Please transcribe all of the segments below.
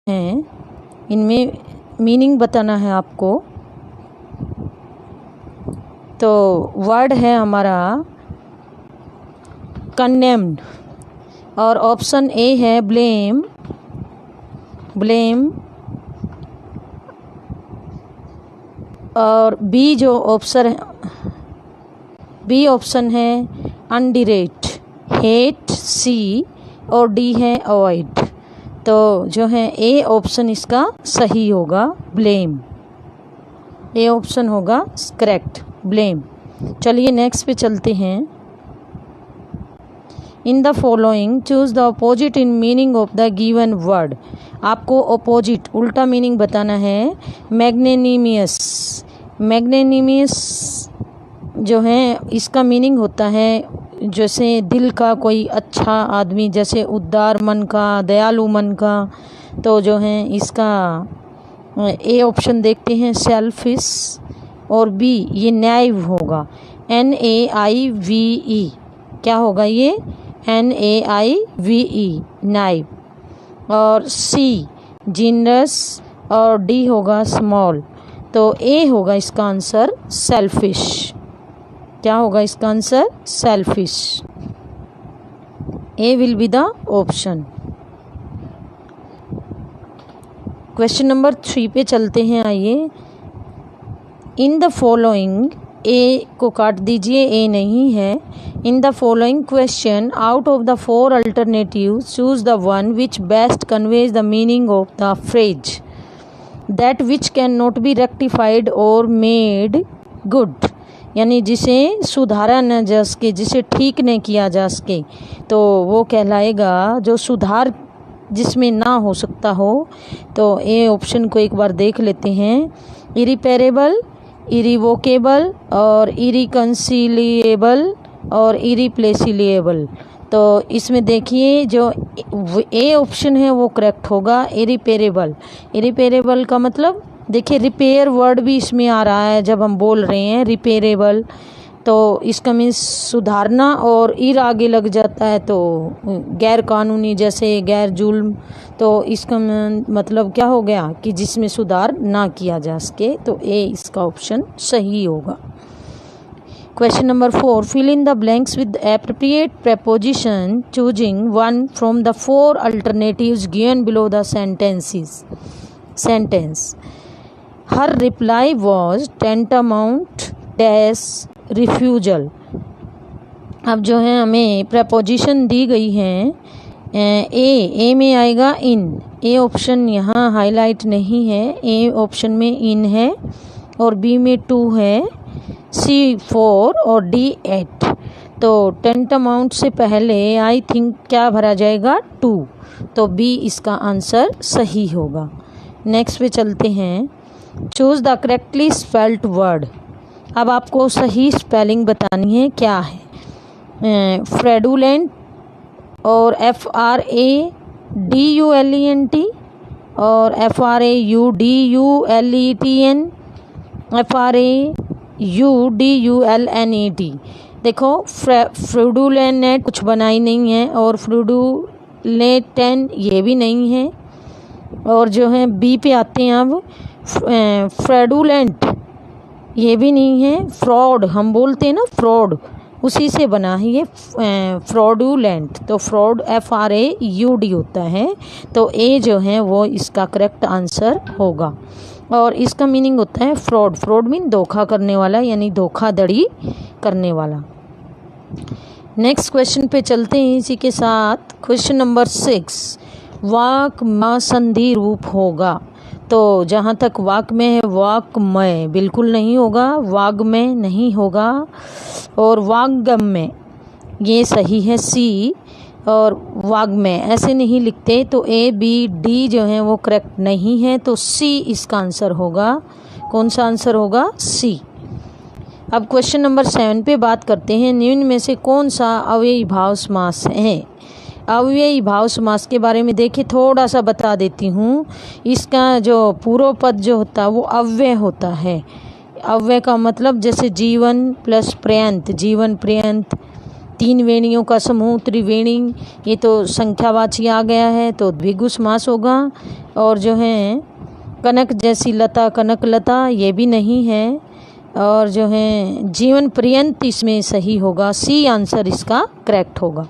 हैं, इनमें मीनिंग बताना है आपको। तो वर्ड है हमारा कंडेम्ड और ऑप्शन ए है ब्लेम, और बी ऑप्शन है अनडिरेट, हेट, सी, और डी है अवॉइड। तो जो है ए ऑप्शन इसका सही होगा, ब्लेम। ए ऑप्शन होगा करेक्ट, ब्लेम। चलिए नेक्स्ट पे चलते हैं। In the following choose the opposite in meaning of the given word. आपको अपोजिट, उल्टा मीनिंग बताना है। मैग्नेनिमियस जो है इसका मीनिंग होता है जैसे दिल का कोई अच्छा आदमी, जैसे उदार मन का, दयालु मन का। तो जो है इसका ए ऑप्शन देखते हैं सेल्फिश, और बी ये नाइव होगा, NAIVE। क्या होगा ये? NAIVE, naive. और सी जीनरस, और डी होगा स्मॉल। तो ए होगा इसका आंसर सेल्फिश। क्या होगा इसका answer? Selfish. A will be the option. Question number 3 पे चलते हैं, आइए। इन द फॉलोइंग, ए को काट दीजिए, ए नहीं है। In the following question out of the 4 alternative choose the one which best conveys the meaning of the phrase that which can not be rectified और मेड गुड। यानी जिसे सुधारा न जा सके, जिसे ठीक नहीं किया जा सके, तो वो कहलाएगा जो सुधार जिसमें ना हो सकता हो। तो ए ऑप्शन को एक बार देख लेते हैं। इरिपेरेबल, इरिवोकेबल, और इरिकंसिलिएबल, और इरिप्लेसिलिएबल। तो इसमें देखिए जो ए ऑप्शन है वो करेक्ट होगा, इरिपेरेबल। इरिपेरेबल का मतलब देखिए रिपेयर वर्ड भी इसमें आ रहा है जब हम बोल रहे हैं रिपेरेबल, तो इसका मीन्स सुधारना, और इर आगे लग जाता है तो गैर कानूनी, जैसे गैर जुल्म। तो इसका मतलब क्या हो गया कि जिसमें सुधार ना किया जा सके। तो ए इसका ऑप्शन सही होगा। Question number 4, fill in the blanks with appropriate preposition choosing one from the 4 alternatives given below the sentence. Her reply was tantamount dash refusal। अब जो है हमें प्रपोजिशन दी गई हैं, ए में आएगा इन। ए ऑप्शन यहाँ हाईलाइट नहीं है, ए ऑप्शन में इन है, और बी में 2 है, सी 4, और डी 8। तो tantamount से पहले आई थिंक क्या भरा जाएगा? 2। तो बी इसका आंसर सही होगा। नेक्स्ट पे चलते हैं। Choose the correctly spelled word. अब आपको सही स्पेलिंग बतानी है। क्या है? फ्रेडुलेंट, और FRADULENT, और FRAUDULETN, FRAUDULNET। देखो फ्रूडुलेंट कुछ बनाई नहीं है, और फ्रूडुलेटन ये भी नहीं है। और जो है बी पे आते हैं अब, फ्रेडुलेंट ये भी नहीं है। फ्रॉड हम बोलते हैं ना, फ्रॉड उसी से बना है ये, फ्रॉडुलेंट। तो फ्रॉड FRAUD होता है। तो ए जो है वो इसका करेक्ट आंसर होगा। और इसका मीनिंग होता है फ्रॉड। फ्रॉड मीन धोखा करने वाला, यानी धोखाधड़ी करने वाला। नेक्स्ट क्वेश्चन पे चलते हैं इसी के साथ। क्वेश्चन नंबर 6, वाक मा संधि रूप होगा। तो जहाँ तक वाक में है, वाकमय बिल्कुल नहीं होगा, वाग्मय नहीं होगा, और वाग्गम्य ये सही है सी, और वाग्मय ऐसे नहीं लिखते। तो A B D जो है वो करेक्ट नहीं है, तो सी इसका आंसर होगा। कौन सा आंसर होगा? सी। अब क्वेश्चन नंबर 7 पे बात करते हैं। निम्न में से कौन सा अव्ययी भाव समास है? अव्ययी भाव समास के बारे में देखिए, थोड़ा सा बता देती हूँ। इसका जो पूर्व पद जो होता है वो अव्यय होता है। अव्यय का मतलब जैसे जीवन प्लस पर्यंत, जीवन पर्यंत, तीन वेणियों का समूह त्रिवेणी, ये तो संख्यावाची आ गया है, तो द्विगु समास होगा। और जो है कनक जैसी लता, कनक लता, ये भी नहीं है। और जो है जीवन पर्यंत इसमें सही होगा, सी आंसर इसका करेक्ट होगा।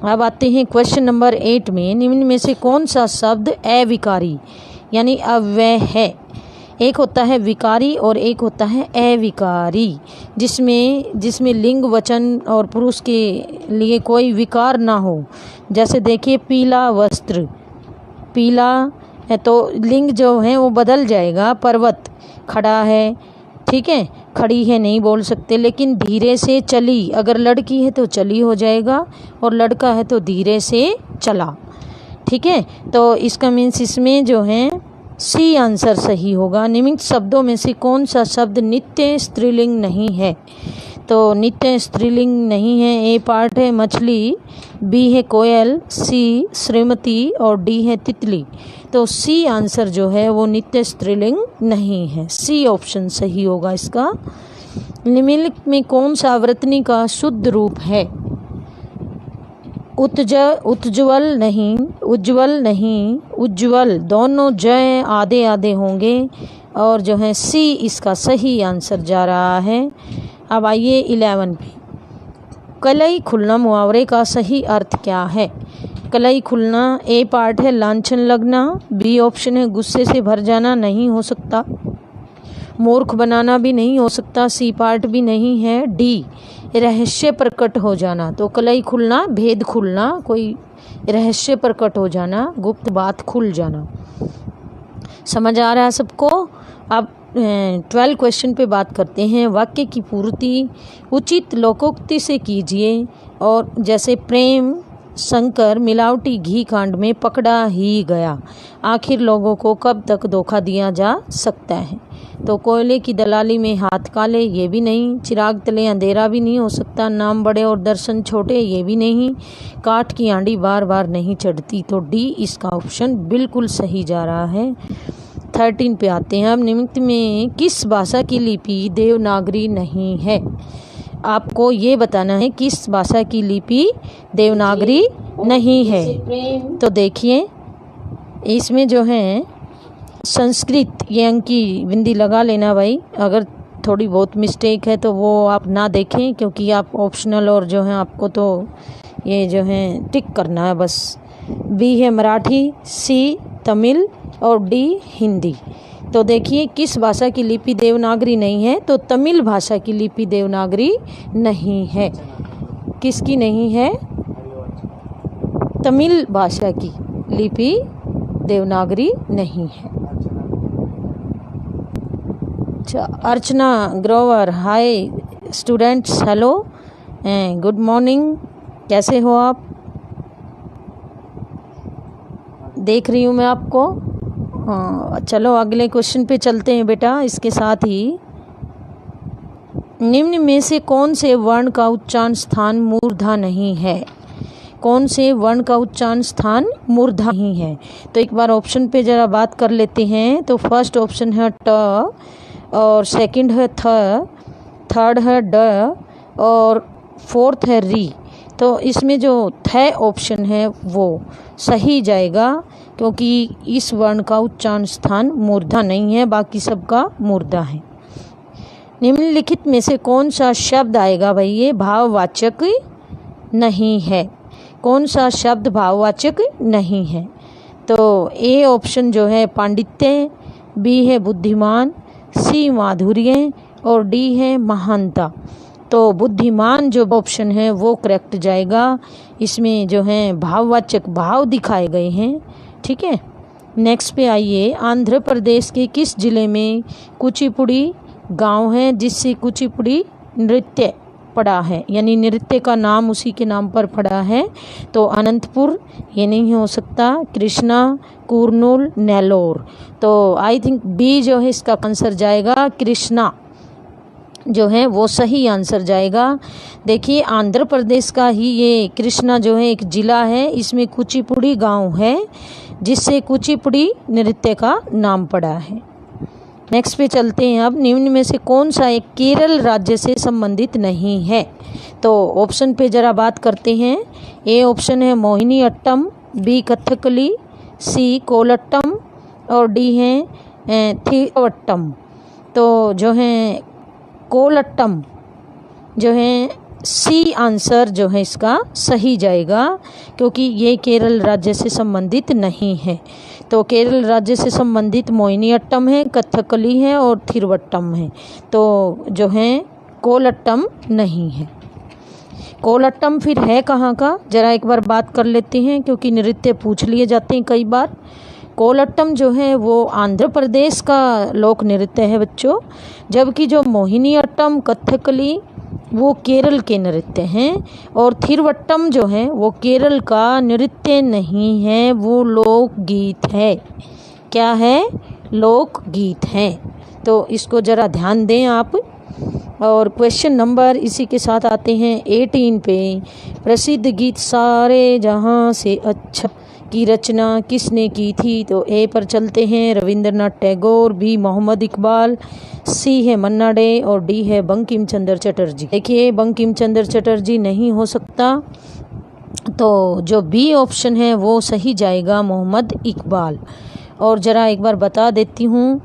अब आते हैं क्वेश्चन नंबर 8 में, निम्न में से कौन सा शब्द अविकारी यानी अव्यय है? एक होता है विकारी और एक होता है अविकारी, जिसमें लिंग वचन और पुरुष के लिए कोई विकार ना हो। जैसे देखिए पीला वस्त्र, पीला है तो लिंग जो है वो बदल जाएगा। पर्वत, खड़ा है, ठीक है, खड़ी है नहीं बोल सकते, लेकिन धीरे से चली, अगर लड़की है तो चली हो जाएगा और लड़का है तो धीरे से चला, ठीक है। तो इसका मीन्स इसमें जो है सी आंसर सही होगा। निम्नलिखित शब्दों में से कौन सा शब्द नित्य स्त्रीलिंग नहीं है? तो नित्य स्त्रीलिंग नहीं है, ए पार्ट है मछली, बी है कोयल, सी श्रीमती और डी है तितली। तो सी आंसर जो है वो नित्य स्त्रीलिंग नहीं है, सी ऑप्शन सही होगा इसका। निम्नलिखित में कौन सा वर्तनी का शुद्ध रूप है? उज्ज्वल नहीं, उज्ज्वल नहीं, उज्ज्वल, दोनों जय आधे आधे होंगे और जो है सी इसका सही आंसर जा रहा है। अब आइए 11 पे, कलई खुलना मुहावरे का सही अर्थ क्या है? कलई खुलना, ए पार्ट है लांछन लगना, बी ऑप्शन है गुस्से से भर जाना, नहीं हो सकता। मूर्ख बनाना भी नहीं हो सकता, सी पार्ट भी नहीं है। डी रहस्य प्रकट हो जाना, तो कलई खुलना भेद खुलना, कोई रहस्य प्रकट हो जाना, गुप्त बात खुल जाना। समझ आ रहा है सबको? अब 12 क्वेश्चन पे बात करते हैं। वाक्य की पूर्ति उचित लोकोक्ति से कीजिए। और जैसे प्रेम शंकर मिलावटी घी कांड में पकड़ा ही गया, आखिर लोगों को कब तक धोखा दिया जा सकता है? तो कोयले की दलाली में हाथ काले, ये भी नहीं। चिराग तले अंधेरा भी नहीं हो सकता। नाम बड़े और दर्शन छोटे, ये भी नहीं। काठ की आंडी बार बार नहीं चढ़ती, तो डी इसका ऑप्शन बिल्कुल सही जा रहा है। 13 पे आते हैं। अब निम्नलिखित में किस भाषा की लिपि देवनागरी नहीं है? आपको ये बताना है किस भाषा की लिपि देवनागरी नहीं है। तो देखिए इसमें जो है संस्कृत, ये अंक की बिंदी लगा लेना भाई, अगर थोड़ी बहुत मिस्टेक है तो वो आप ना देखें, क्योंकि आप ऑप्शनल और जो है आपको तो ये जो है टिक करना है बस। बी है मराठी, सी तमिल और डी हिंदी। तो देखिए किस भाषा की लिपि देवनागरी नहीं है? तो तमिल भाषा की लिपि देवनागरी नहीं है। किसकी नहीं है? तमिल भाषा की लिपि देवनागरी नहीं है। अच्छा, Archana Grover, hi students, hello and good morning, कैसे हो आप? देख रही हूँ मैं आपको। हाँ, चलो अगले क्वेश्चन पे चलते हैं बेटा। इसके साथ ही निम्न में से कौन से वर्ण का उच्चारण स्थान मूर्धा नहीं है? कौन से वर्ण का उच्चारण स्थान मूर्धा नहीं है? तो एक बार ऑप्शन पे जरा बात कर लेते हैं। तो फर्स्ट ऑप्शन है ट, और सेकंड है थ, थर्ड है ड और फोर्थ है री। तो इसमें जो थ ऑप्शन है वो सही जाएगा, क्योंकि इस वर्ण का उच्चारण स्थान मूर्धा नहीं है, बाकी सबका मूर्धा है। निम्नलिखित में से कौन सा शब्द आएगा भाई? ये भाववाचक नहीं है। कौन सा शब्द भाववाचक नहीं है? तो ए ऑप्शन जो है पांडित्य, बी है बुद्धिमान, सी माधुर्य और डी है महानता। तो बुद्धिमान जो ऑप्शन है वो करेक्ट जाएगा। इसमें जो है भाववाचक भाव दिखाए गए हैं, ठीक है। नेक्स्ट पे आइए। आंध्र प्रदेश के किस जिले में कुचिपुड़ी गांव है जिससे कुचिपुड़ी नृत्य पड़ा है, यानी नृत्य का नाम उसी के नाम पर पड़ा है? तो अनंतपुर, ये नहीं हो सकता। कृष्णा, कुरनूल, नेल्लोर। तो आई थिंक बी जो है इसका आंसर जाएगा, कृष्णा जो है वो सही आंसर जाएगा। देखिए आंध्र प्रदेश का ही ये कृष्णा जो है एक जिला है, इसमें कुचिपुड़ी गांव है जिससे कुचिपुड़ी नृत्य का नाम पड़ा है। नेक्स्ट पे चलते हैं। अब निम्न में से कौन सा एक केरल राज्य से संबंधित नहीं है? तो ऑप्शन पे जरा बात करते हैं। ए ऑप्शन है मोहिनी अट्टम, बी कथकली, सी कोलट्टम और डी है थिरुवट्टम। तो जो है कोलट्टम जो है सी आंसर जो है इसका सही जाएगा, क्योंकि ये केरल राज्य से संबंधित नहीं है। तो केरल राज्य से संबंधित मोहिनी अट्टम है, कथकली है और थिरुवट्टम है। तो जो है कोलट्टम नहीं है। कोलट्टम फिर है कहाँ का, जरा एक बार बात कर लेते हैं, क्योंकि नृत्य पूछ लिए जाते हैं कई बार। कोलट्टम जो है वो आंध्र प्रदेश का लोक नृत्य है बच्चों, जबकि जो मोहिनी अट्टम, कथकली वो केरल के नृत्य हैं, और थिरुवट्टम जो है वो केरल का नृत्य नहीं है, वो लोकगीत है। क्या है? लोकगीत है। तो इसको ज़रा ध्यान दें आप। और क्वेश्चन नंबर इसी के साथ आते हैं 18 पे। प्रसिद्ध गीत सारे जहां से अच्छा की रचना किसने की थी? तो ए पर चलते हैं रविंद्रनाथ टैगोर, बी मोहम्मद इकबाल, सी है मन्ना डे और डी है बंकिम चंद्र चटर्जी। देखिए बंकिम चंद्र चटर्जी नहीं हो सकता, तो जो बी ऑप्शन है वो सही जाएगा, मोहम्मद इकबाल। और ज़रा एक बार बता देती हूँ,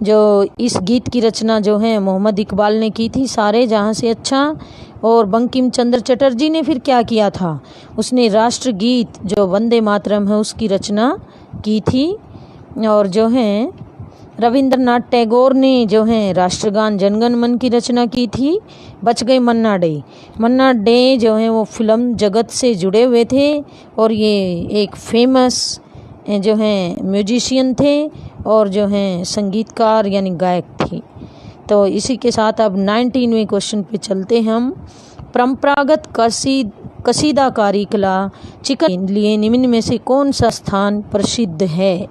जो इस गीत की रचना जो है मोहम्मद इकबाल ने की थी, सारे जहां से अच्छा। और बंकिम चंद्र चटर्जी ने फिर क्या किया था, उसने राष्ट्रगीत जो वंदे मातरम है उसकी रचना की थी। और जो है रविंद्रनाथ टैगोर ने जो है राष्ट्रगान जनगण मन की रचना की थी। बच गए मन्ना डे। मन्ना डे जो है वो फिल्म जगत से जुड़े हुए थे, और ये एक फेमस जो है म्यूजिशियन थे और जो है संगीतकार यानी गायक थे। तो इसी के साथ अब 19वें क्वेश्चन पे चलते हैं हम। परंपरागत कसीदाकारी कला चिकन लिए निम्न में से कौन सा स्थान प्रसिद्ध है?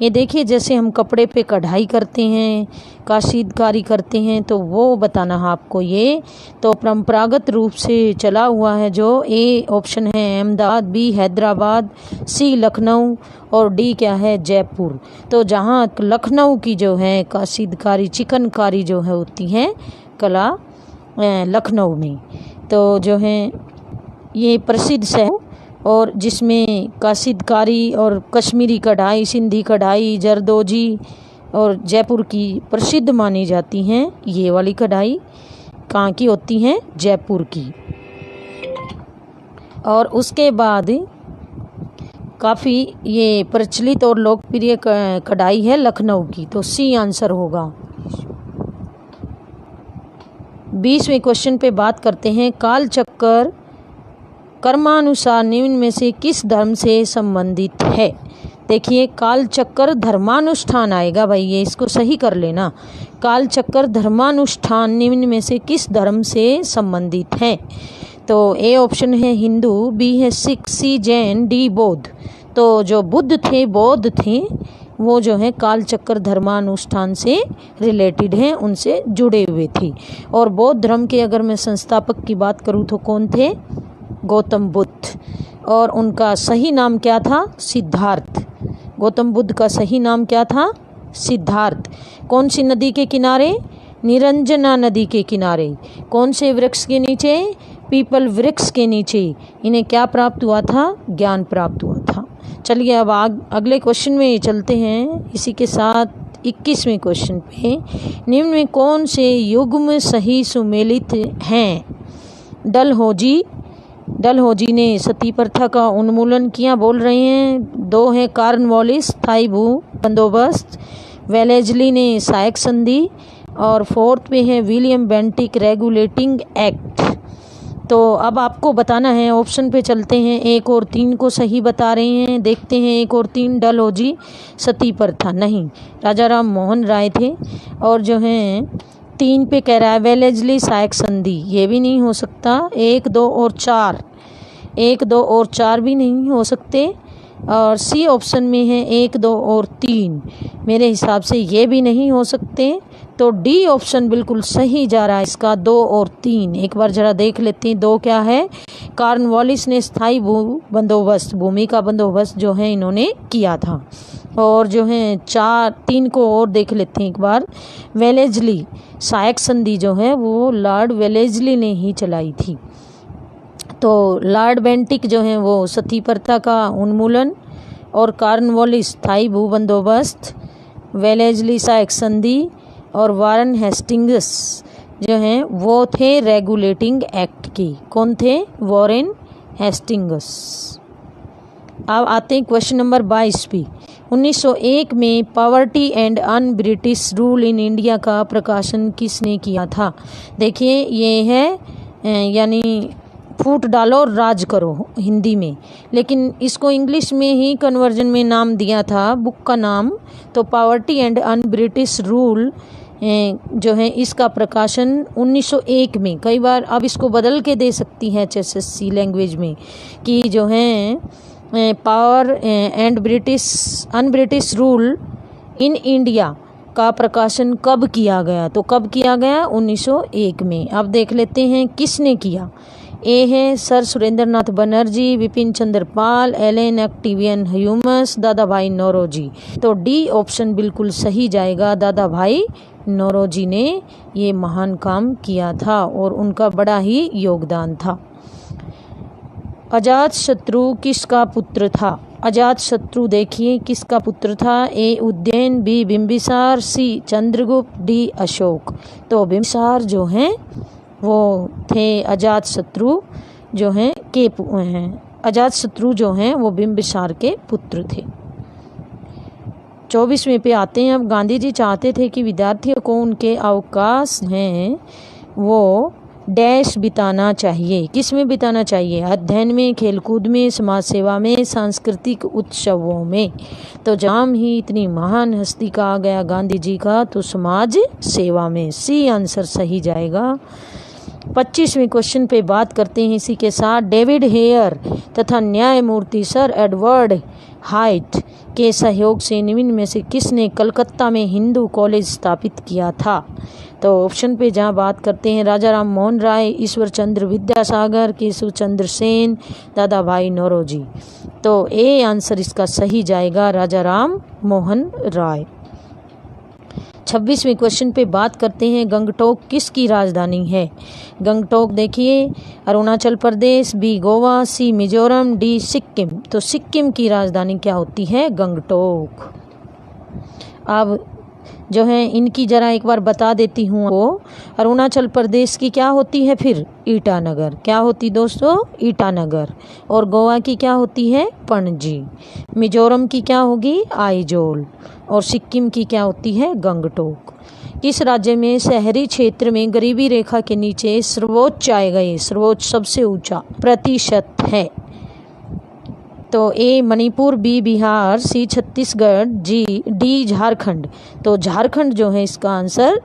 ये देखिए, जैसे हम कपड़े पे कढ़ाई करते हैं, कसीदकारी करते हैं, तो वो बताना है आपको ये। तो परंपरागत रूप से चला हुआ है जो ए ऑप्शन है अहमदाबाद, बी हैदराबाद, सी लखनऊ और डी क्या है जयपुर। तो जहाँ लखनऊ की जो है कसीदकारी चिकनकारी जो है होती है कला लखनऊ में, तो जो है ये प्रसिद्ध है, और जिसमें कासीदकारी और कश्मीरी कढ़ाई, सिंधी कढ़ाई, जरदोजी और जयपुर की प्रसिद्ध मानी जाती हैं। ये वाली कढ़ाई कहाँ की होती हैं? जयपुर की। और उसके बाद काफ़ी ये प्रचलित और लोकप्रिय कढ़ाई है लखनऊ की, तो सी आंसर होगा। 20वें क्वेश्चन पे बात करते हैं। कालचक्र कर्मानुसार निम्न में से किस धर्म से संबंधित है? देखिए कालचक्र धर्मानुष्ठान आएगा भाई, ये इसको सही कर लेना। कालचक्र धर्मानुष्ठान निम्न में से किस धर्म से संबंधित है? तो ए ऑप्शन है हिंदू, बी है सिख, सी जैन, डी बौद्ध। तो जो बुद्ध थे, बौद्ध थे, वो जो है कालचक्र धर्मानुष्ठान से रिलेटेड हैं, उनसे जुड़े हुए थे। और बौद्ध धर्म के अगर मैं संस्थापक की बात करूँ तो कौन थे? गौतम बुद्ध। और उनका सही नाम क्या था? सिद्धार्थ। गौतम बुद्ध का सही नाम क्या था? सिद्धार्थ। कौन सी नदी के किनारे? निरंजना नदी के किनारे। कौन से वृक्ष के नीचे? पीपल वृक्ष के नीचे। इन्हें क्या प्राप्त हुआ था? ज्ञान प्राप्त हुआ था। चलिए अब अगले क्वेश्चन में चलते हैं। इसी के साथ 21वें क्वेश्चन पे, निम्न में कौन से युग्म सही सुमेलित हैं? डलहौजी ने सती प्रथा का उन्मूलन किया, बोल रहे हैं। 2 है कॉर्नवालिस स्थायी भू बंदोबस्त, वेलेजली ने सहायक संधि, और 4th पे है विलियम बेंटिक रेगुलेटिंग एक्ट। तो अब आपको बताना है, ऑप्शन पे चलते हैं। 1 और 3 को सही बता रहे हैं, देखते हैं 1 और 3। डलहौजी सती प्रथा नहीं, राजा राम मोहन राय थे। और जो है 3 पे कह रहा है वेलेजली सहायक संधि, ये भी नहीं हो सकता। 1, 2 और 4, 1, 2 और 4 भी नहीं हो सकते। और सी ऑप्शन में है 1, 2 और 3, मेरे हिसाब से ये भी नहीं हो सकते। तो डी ऑप्शन बिल्कुल सही जा रहा है इसका, 2 और 3। एक बार जरा देख लेते हैं 2 क्या है? कॉर्नवालिस ने स्थायी बंदोबस्त, भूमि का बंदोबस्त जो है इन्होंने किया था। और जो है 3 को और देख लेते हैं एक बार। वेलेस्ली सहायक संधि जो है वो लॉर्ड वेलेस्ली ने ही चलाई थी। तो लॉर्ड बेंटिक जो है वो सती प्रथा का उन्मूलन, और कॉर्नवालिस स्थायी भू बंदोबस्त, वेलेस्ली सहायक संधि, और वारन हेस्टिंग्स जो हैं वो थे रेगुलेटिंग एक्ट की। कौन थे? Warren Hastings. अब आते हैं क्वेश्चन नंबर 22 पे। 1901 में poverty and un British rule in India का प्रकाशन किसने किया था? देखिए ये है यानी फूट डालो राज करो हिंदी में, लेकिन इसको इंग्लिश में ही कन्वर्जन में नाम दिया था बुक का नाम। तो poverty and un British rule जो है इसका प्रकाशन 1901 में। कई बार अब इसको बदल के दे सकती है HSSC लैंग्वेज में कि जो है power and un British rule in India का प्रकाशन कब किया गया? तो कब किया गया? 1901 में। अब देख लेते हैं किसने किया। ए है sir Surendranath Banerjee, Vipin Chandra Pal, Elon एक्टिवियन humus, दादा भाई नौरोजी। तो डी ऑप्शन बिल्कुल सही जाएगा। दादा भाई नौरोजी ने ये महान काम किया था और उनका बड़ा ही योगदान था। अजात शत्रु किसका पुत्र था? अजात शत्रु देखिए किसका पुत्र था। ए उज्जैन, बी बिंबिसार, सी चंद्रगुप्त, डी अशोक। तो बिंबिसार जो हैं वो थे अजात शत्रु जो हैं अजात शत्रु जो हैं वो बिंबिसार के पुत्र थे। 24वें पे आते हैं। अब गांधी जी चाहते थे कि विद्यार्थियों को उनके अवकाश हैं वो डैश बिताना चाहिए। किस में बिताना चाहिए? अध्ययन में, खेलकूद में, समाज सेवा में, सांस्कृतिक उत्सवों में। तो जहाँ ही इतनी महान हस्ती का आ गया गांधी जी का, तो समाज सेवा में। सी आंसर सही जाएगा। 25वें क्वेश्चन पे बात करते हैं इसी के साथ। डेविड हेयर तथा न्यायमूर्ति सर एडवर्ड हाइट के सहयोग से निम्न में से किसने कलकत्ता में हिंदू कॉलेज स्थापित किया था? तो ऑप्शन पे जहाँ बात करते हैं राजा राम मोहन राय, ईश्वर चंद्र विद्यासागर, केशव चंद्र सेन, दादा भाई नौरोजी। तो ए आंसर इसका सही जाएगा, राजा राम मोहन राय। 26वें क्वेश्चन पे बात करते हैं गंगटोक किसकी राजधानी है? गंगटोक देखिए अरुणाचल प्रदेश, बी गोवा, सी मिजोरम, डी सिक्किम। तो सिक्किम की राजधानी क्या होती है? गंगटोक। अब जो है इनकी जरा एक बार बता देती हूँ। वो अरुणाचल प्रदेश की क्या होती है? फिर ईटानगर। क्या होती दोस्तों? ईटानगर। और गोवा की क्या होती है? पणजी। मिजोरम की क्या होगी? आइजोल। और सिक्किम की क्या होती है? गंगटोक। किस राज्य में शहरी क्षेत्र में गरीबी रेखा के नीचे सर्वोच्च आएगा? ये सर्वोच्च सबसे ऊंचा प्रतिशत है। तो A Manipur, B Bihar, C Chhattisgarh, D Jharkhand. तो झारखंड जो है इसका आंसर।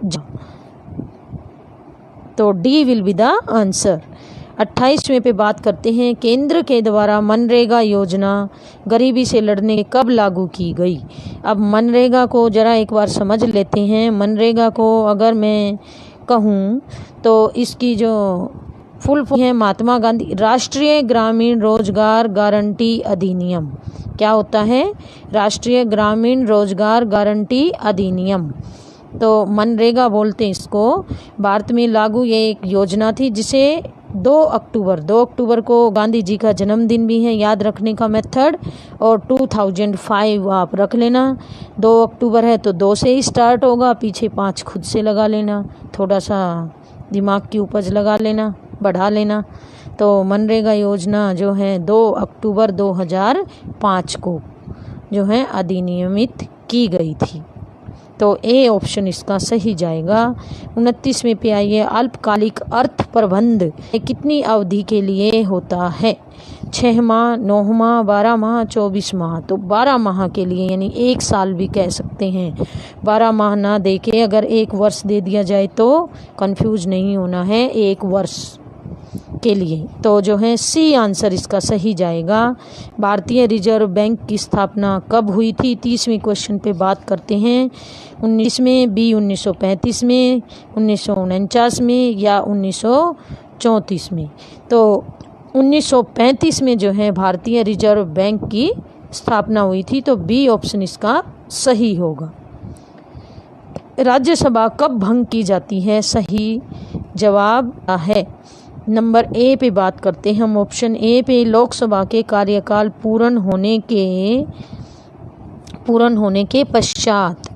तो D will be the answer. 28वें पे बात करते हैं केंद्र के द्वारा मनरेगा योजना गरीबी से लड़ने के कब लागू की गई? अब मनरेगा को जरा एक बार समझ लेते हैं। मनरेगा को अगर मैं कहूँ तो इसकी जो फुल फॉर्म है महात्मा गांधी राष्ट्रीय ग्रामीण रोजगार गारंटी अधिनियम। क्या होता है? राष्ट्रीय ग्रामीण रोजगार गारंटी अधिनियम। तो मनरेगा बोलते हैं इसको। भारत में लागू ये एक योजना थी जिसे 2 अक्टूबर को गांधी जी का जन्मदिन भी है, याद रखने का मेथड। और 2005 आप रख लेना। 2 अक्टूबर है तो 2 से ही स्टार्ट होगा, पीछे 5 खुद से लगा लेना, थोड़ा सा दिमाग की उपज लगा लेना, बढ़ा लेना। तो मनरेगा योजना जो है 2 अक्टूबर 2005 को जो है अधिनियमित की गई थी। तो ए ऑप्शन इसका सही जाएगा। 29वें पे आइए अल्पकालिक अर्थ प्रबंध कितनी अवधि के लिए होता है? 6 माह, 9 माह, 12 माह, 24 माह। तो 12 माह के लिए, यानी 1 साल भी कह सकते हैं। 12 माह ना दे के अगर 1 वर्ष दे दिया जाए तो कंफ्यूज नहीं होना है, 1 वर्ष के लिए। तो जो है सी आंसर इसका सही जाएगा। भारतीय रिजर्व बैंक की स्थापना कब हुई थी? 30वें क्वेश्चन पे बात करते हैं। 19 में, बी 1935 में, 1949 में या 1934 में। तो 1935 में जो है भारतीय रिजर्व बैंक की स्थापना हुई थी। तो बी ऑप्शन इसका सही होगा। राज्यसभा कब भंग की जाती है? सही जवाब है नंबर ए पे बात करते हैं हम। ऑप्शन ए पे लोकसभा के कार्यकाल पूर्ण होने के पश्चात।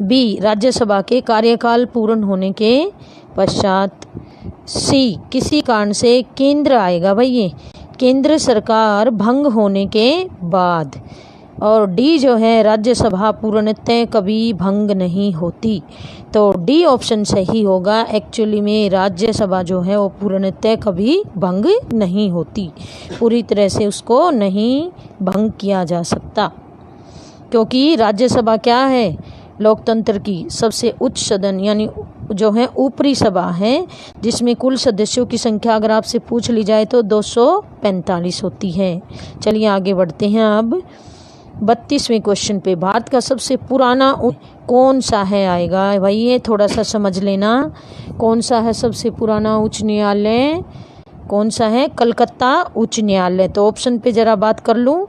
बी राज्यसभा के कार्यकाल पूर्ण होने के पश्चात। सी किसी कारण से केंद्र आएगा भाई, ये केंद्र सरकार भंग होने के बाद। और डी जो है राज्यसभा पूर्णतः कभी भंग नहीं होती। तो डी ऑप्शन सही होगा। एक्चुअली में राज्यसभा जो है वो पूर्णतः कभी भंग नहीं होती, पूरी तरह से उसको नहीं भंग किया जा सकता, क्योंकि राज्यसभा क्या है? लोकतंत्र की सबसे उच्च सदन यानी जो है ऊपरी सभा है, जिसमें कुल सदस्यों की संख्या अगर आपसे पूछ ली जाए तो 245 होती है। चलिए आगे बढ़ते हैं अब 32वें क्वेश्चन पे। भारत का सबसे पुराना कौन सा है आएगा भाई, ये थोड़ा सा समझ लेना। कौन सा है सबसे पुराना उच्च न्यायालय? कौन सा है? कलकत्ता उच्च न्यायालय। तो ऑप्शन पे जरा बात कर लूँ।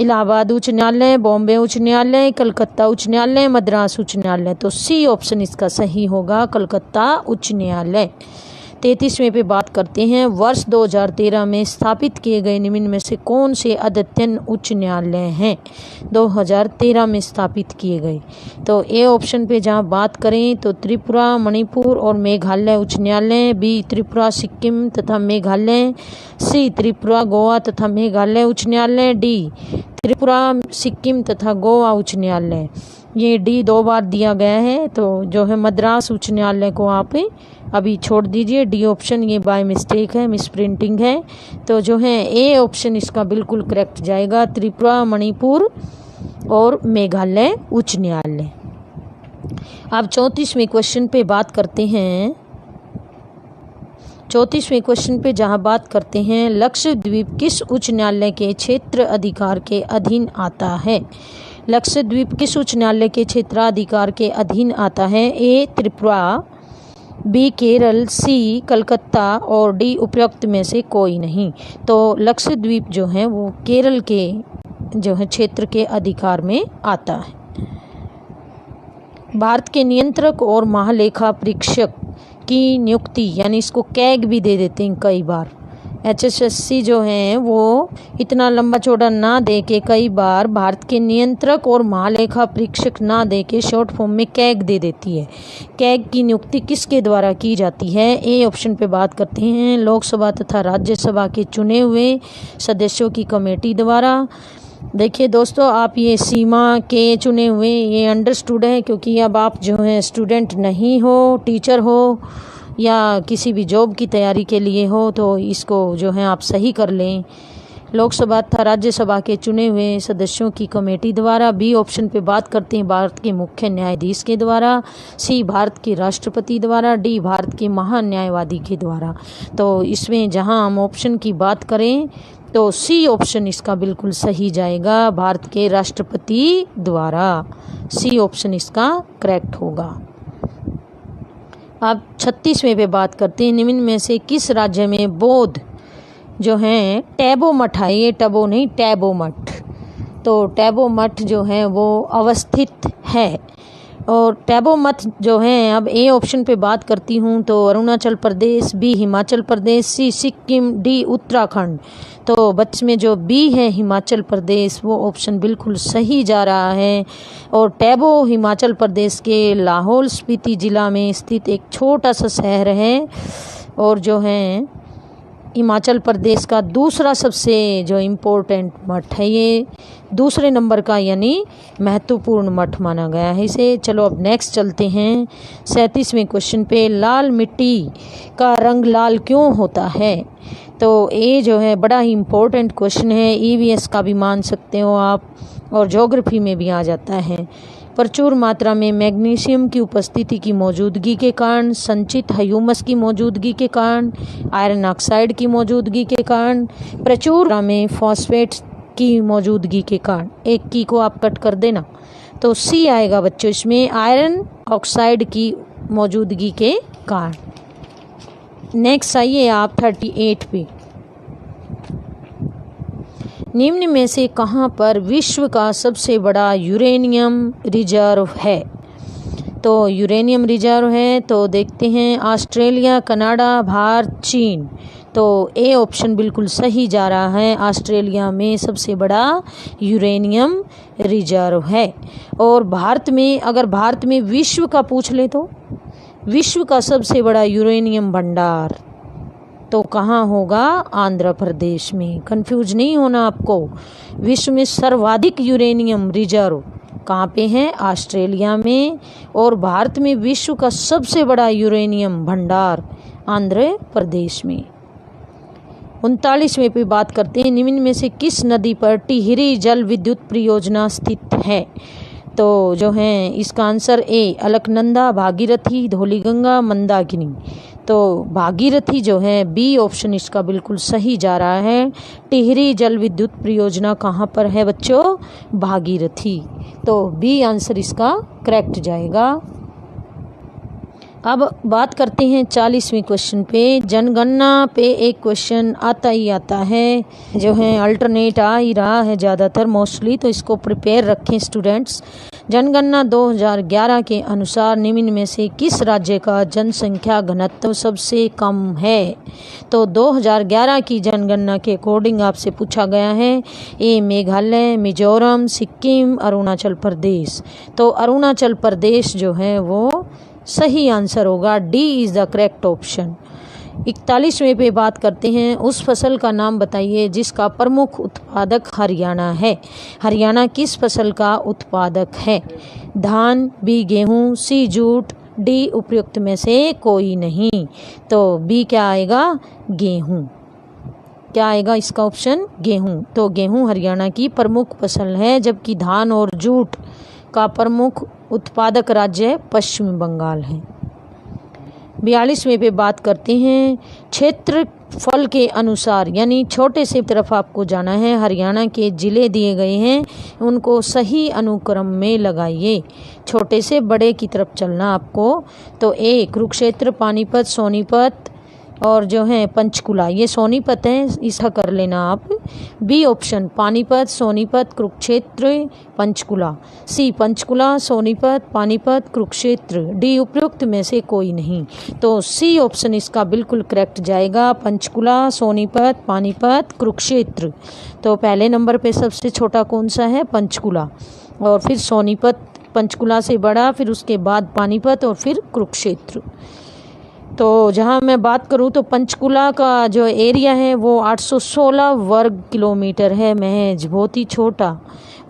इलाहाबाद उच्च न्यायालय, बॉम्बे उच्च न्यायालय, कलकत्ता उच्च न्यायालय, मद्रास उच्च न्यायालय। तो सी ऑप्शन इसका सही होगा, कलकत्ता उच्च न्यायालय। 33वें पे बात करते हैं। वर्ष 2013 में स्थापित किए गए निम्न में से कौन से अद्यतन उच्च न्यायालय हैं? 2013 में स्थापित किए गए। तो ए ऑप्शन पे जहाँ बात करें तो त्रिपुरा, मणिपुर और मेघालय उच्च न्यायालय। बी त्रिपुरा, सिक्किम तथा मेघालय। सी त्रिपुरा, गोवा तथा मेघालय उच्च न्यायालय। डी त्रिपुरा, सिक्किम तथा गोवा उच्च न्यायालय। ये डी 2 बार दिया गया है, तो जो है मद्रास उच्च न्यायालय को आप अभी छोड़ दीजिए। डी ऑप्शन ये बाय मिस्टेक है, मिस प्रिंटिंग है। तो जो है ए ऑप्शन इसका बिल्कुल करेक्ट जाएगा, त्रिपुरा, मणिपुर और मेघालय उच्च न्यायालय। अब 34वें क्वेश्चन पे बात करते हैं। 34वें क्वेश्चन पे जहां बात करते हैं, लक्षद्वीप किस उच्च न्यायालय के क्षेत्र अधिकार के अधीन आता है? लक्षद्वीप किस उच्च न्यायालय के क्षेत्राधिकार के अधीन आता है? ए त्रिपुरा, बी केरल, सी कलकत्ता और डी उपरोक्त में से कोई नहीं। तो लक्षद्वीप जो है वो केरल के जो है क्षेत्र के अधिकार में आता है। भारत के नियंत्रक और महालेखा परीक्षक की नियुक्ति यानी इसको कैग भी दे देते हैं कई बार। HSSC जो है वो इतना लंबा चौड़ा ना दे के कई बार भारत के नियंत्रक और महालेखा परीक्षक ना दे के शॉर्ट फॉर्म में कैग दे देती है। कैग की नियुक्ति किसके द्वारा की जाती है? ए ऑप्शन पे बात करते हैं, लोकसभा तथा राज्यसभा के चुने हुए सदस्यों की कमेटी द्वारा। देखिए दोस्तों, आप ये सीमा के चुने हुए ये अंडरस्टूड है, क्योंकि अब आप जो है स्टूडेंट नहीं हो, टीचर हो या किसी भी जॉब की तैयारी के लिए हो, तो इसको जो है आप सही कर लें। लोकसभा तथा राज्यसभा के चुने हुए सदस्यों की कमेटी द्वारा। बी ऑप्शन पे बात करते हैं भारत के मुख्य न्यायाधीश के द्वारा। सी भारत के राष्ट्रपति द्वारा। डी भारत के महान्यायवादी के द्वारा। तो इसमें जहां हम ऑप्शन की बात करें तो सी ऑप्शन इसका बिल्कुल सही जाएगा, भारत के राष्ट्रपति द्वारा। सी ऑप्शन इसका करेक्ट होगा। अब 36वें पे बात करते हैं। निम्न में से किस राज्य में बौद्ध जो हैं टैबो मठ है? ये टैबो नहीं, टैबो मठ। तो टैबो मठ जो है वो अवस्थित है। और टैबो मठ जो है, अब ए ऑप्शन पे बात करती हूँ तो अरुणाचल प्रदेश, बी हिमाचल प्रदेश, सी सिक्किम, डी उत्तराखंड। तो बच में जो बी है हिमाचल प्रदेश, वो ऑप्शन बिल्कुल सही जा रहा है। और टैबो हिमाचल प्रदेश के लाहौल स्पीति जिला में स्थित एक छोटा सा शहर है, और जो है हिमाचल प्रदेश का दूसरा सबसे जो इम्पोर्टेंट मठ है, ये दूसरे नंबर का यानी महत्वपूर्ण मठ माना गया है इसे। चलो अब नेक्स्ट चलते हैं 37वें क्वेश्चन पे। लाल मिट्टी का रंग लाल क्यों होता है? तो ये जो है बड़ा ही इम्पोर्टेंट क्वेश्चन है, EVS का भी मान सकते हो आप, और ज्योग्राफी में भी आ जाता है। प्रचुर मात्रा में मैग्नीशियम की उपस्थिति की मौजूदगी के कारण, संचित ह्यूमस की मौजूदगी के कारण, आयरन ऑक्साइड की मौजूदगी के कारण, प्रचुर मात्रा में फॉस्फेट्स की मौजूदगी के कारण। एक की को आप कट कर देना, तो सी आएगा बच्चों इसमें, आयरन ऑक्साइड की मौजूदगी के कारण। नेक्स्ट आइए आप 38 पे। निम्न में से कहाँ पर विश्व का सबसे बड़ा यूरेनियम रिजर्व है? तो यूरेनियम रिजर्व है तो देखते हैं ऑस्ट्रेलिया, कनाडा, भारत, चीन। तो ए ऑप्शन बिल्कुल सही जा रहा है, ऑस्ट्रेलिया में सबसे बड़ा यूरेनियम रिजर्व है। और भारत में, अगर भारत में विश्व का पूछ ले तो विश्व का सबसे बड़ा यूरेनियम भंडार तो कहाँ होगा? आंध्र प्रदेश में। कंफ्यूज नहीं होना आपको। विश्व में सर्वाधिक यूरेनियम रिजर्व कहाँ पे है? ऑस्ट्रेलिया में। और भारत में विश्व का सबसे बड़ा यूरेनियम भंडार आंध्र प्रदेश में। 39वें पे बात करते हैं, निम्न में से किस नदी पर टिहरी जल विद्युत परियोजना स्थित है? तो जो है इसका आंसर ए अलकनंदा, भागीरथी, धौलीगंगा, मंदाकिनी। तो भागीरथी जो है बी ऑप्शन इसका बिल्कुल सही जा रहा है। टिहरी जल विद्युत परियोजना कहाँ पर है बच्चों? भागीरथी। तो बी आंसर इसका करेक्ट जाएगा। अब बात करते हैं 40वें क्वेश्चन पे। जनगणना पे एक क्वेश्चन आता ही आता है, जो है अल्टरनेट आ ही रहा है ज़्यादातर मोस्टली, तो इसको प्रिपेयर रखें स्टूडेंट्स। जनगणना 2011 के अनुसार निम्न में से किस राज्य का जनसंख्या घनत्व सबसे कम है? तो 2011 की जनगणना के अकॉर्डिंग आपसे पूछा गया है। ए मेघालय, मिजोरम, सिक्किम, अरुणाचल प्रदेश। तो अरुणाचल प्रदेश जो है वो सही आंसर होगा, D is the correct option. 41वें पे बात करते हैं, उस फसल का नाम बताइए जिसका प्रमुख उत्पादक हरियाणा है। हरियाणा किस फसल का उत्पादक है? धान, बी गेहूँ, सी जूट, डी उपयुक्त में से कोई नहीं। तो बी क्या आएगा? गेहूँ। क्या आएगा इसका ऑप्शन? गेहूँ। तो गेहूँ हरियाणा की प्रमुख फसल है, जबकि धान और जूट का प्रमुख उत्पादक राज्य पश्चिम बंगाल है। 42वें पे बात करते हैं, क्षेत्रफल के अनुसार, यानी छोटे से तरफ आपको जाना है। हरियाणा के जिले दिए गए हैं, उनको सही अनुक्रम में लगाइए। छोटे से बड़े की तरफ चलना आपको। तो ए कुरुक्षेत्र, पानीपत, सोनीपत और जो है पंचकुला, ये सोनीपत है, इसका कर लेना आप। B option Panipat, Sonipat, Kurukshetra, Panchkula. C Panchkula, Sonipat, Panipat, Kurukshetra. D उपयुक्त में से कोई नहीं। तो सी ऑप्शन इसका बिल्कुल करेक्ट जाएगा, पंचकुला, सोनीपत, पानीपत, कुरुक्षेत्र। तो पहले नंबर पे सबसे छोटा कौन सा है? पंचकुला, और फिर सोनीपत पंचकुला से बड़ा, फिर उसके बाद पानीपत और फिर कुरुक्षेत्र। तो जहाँ मैं बात करूँ तो पंचकुला का जो एरिया है वो 816 वर्ग किलोमीटर है महज, बहुत ही छोटा।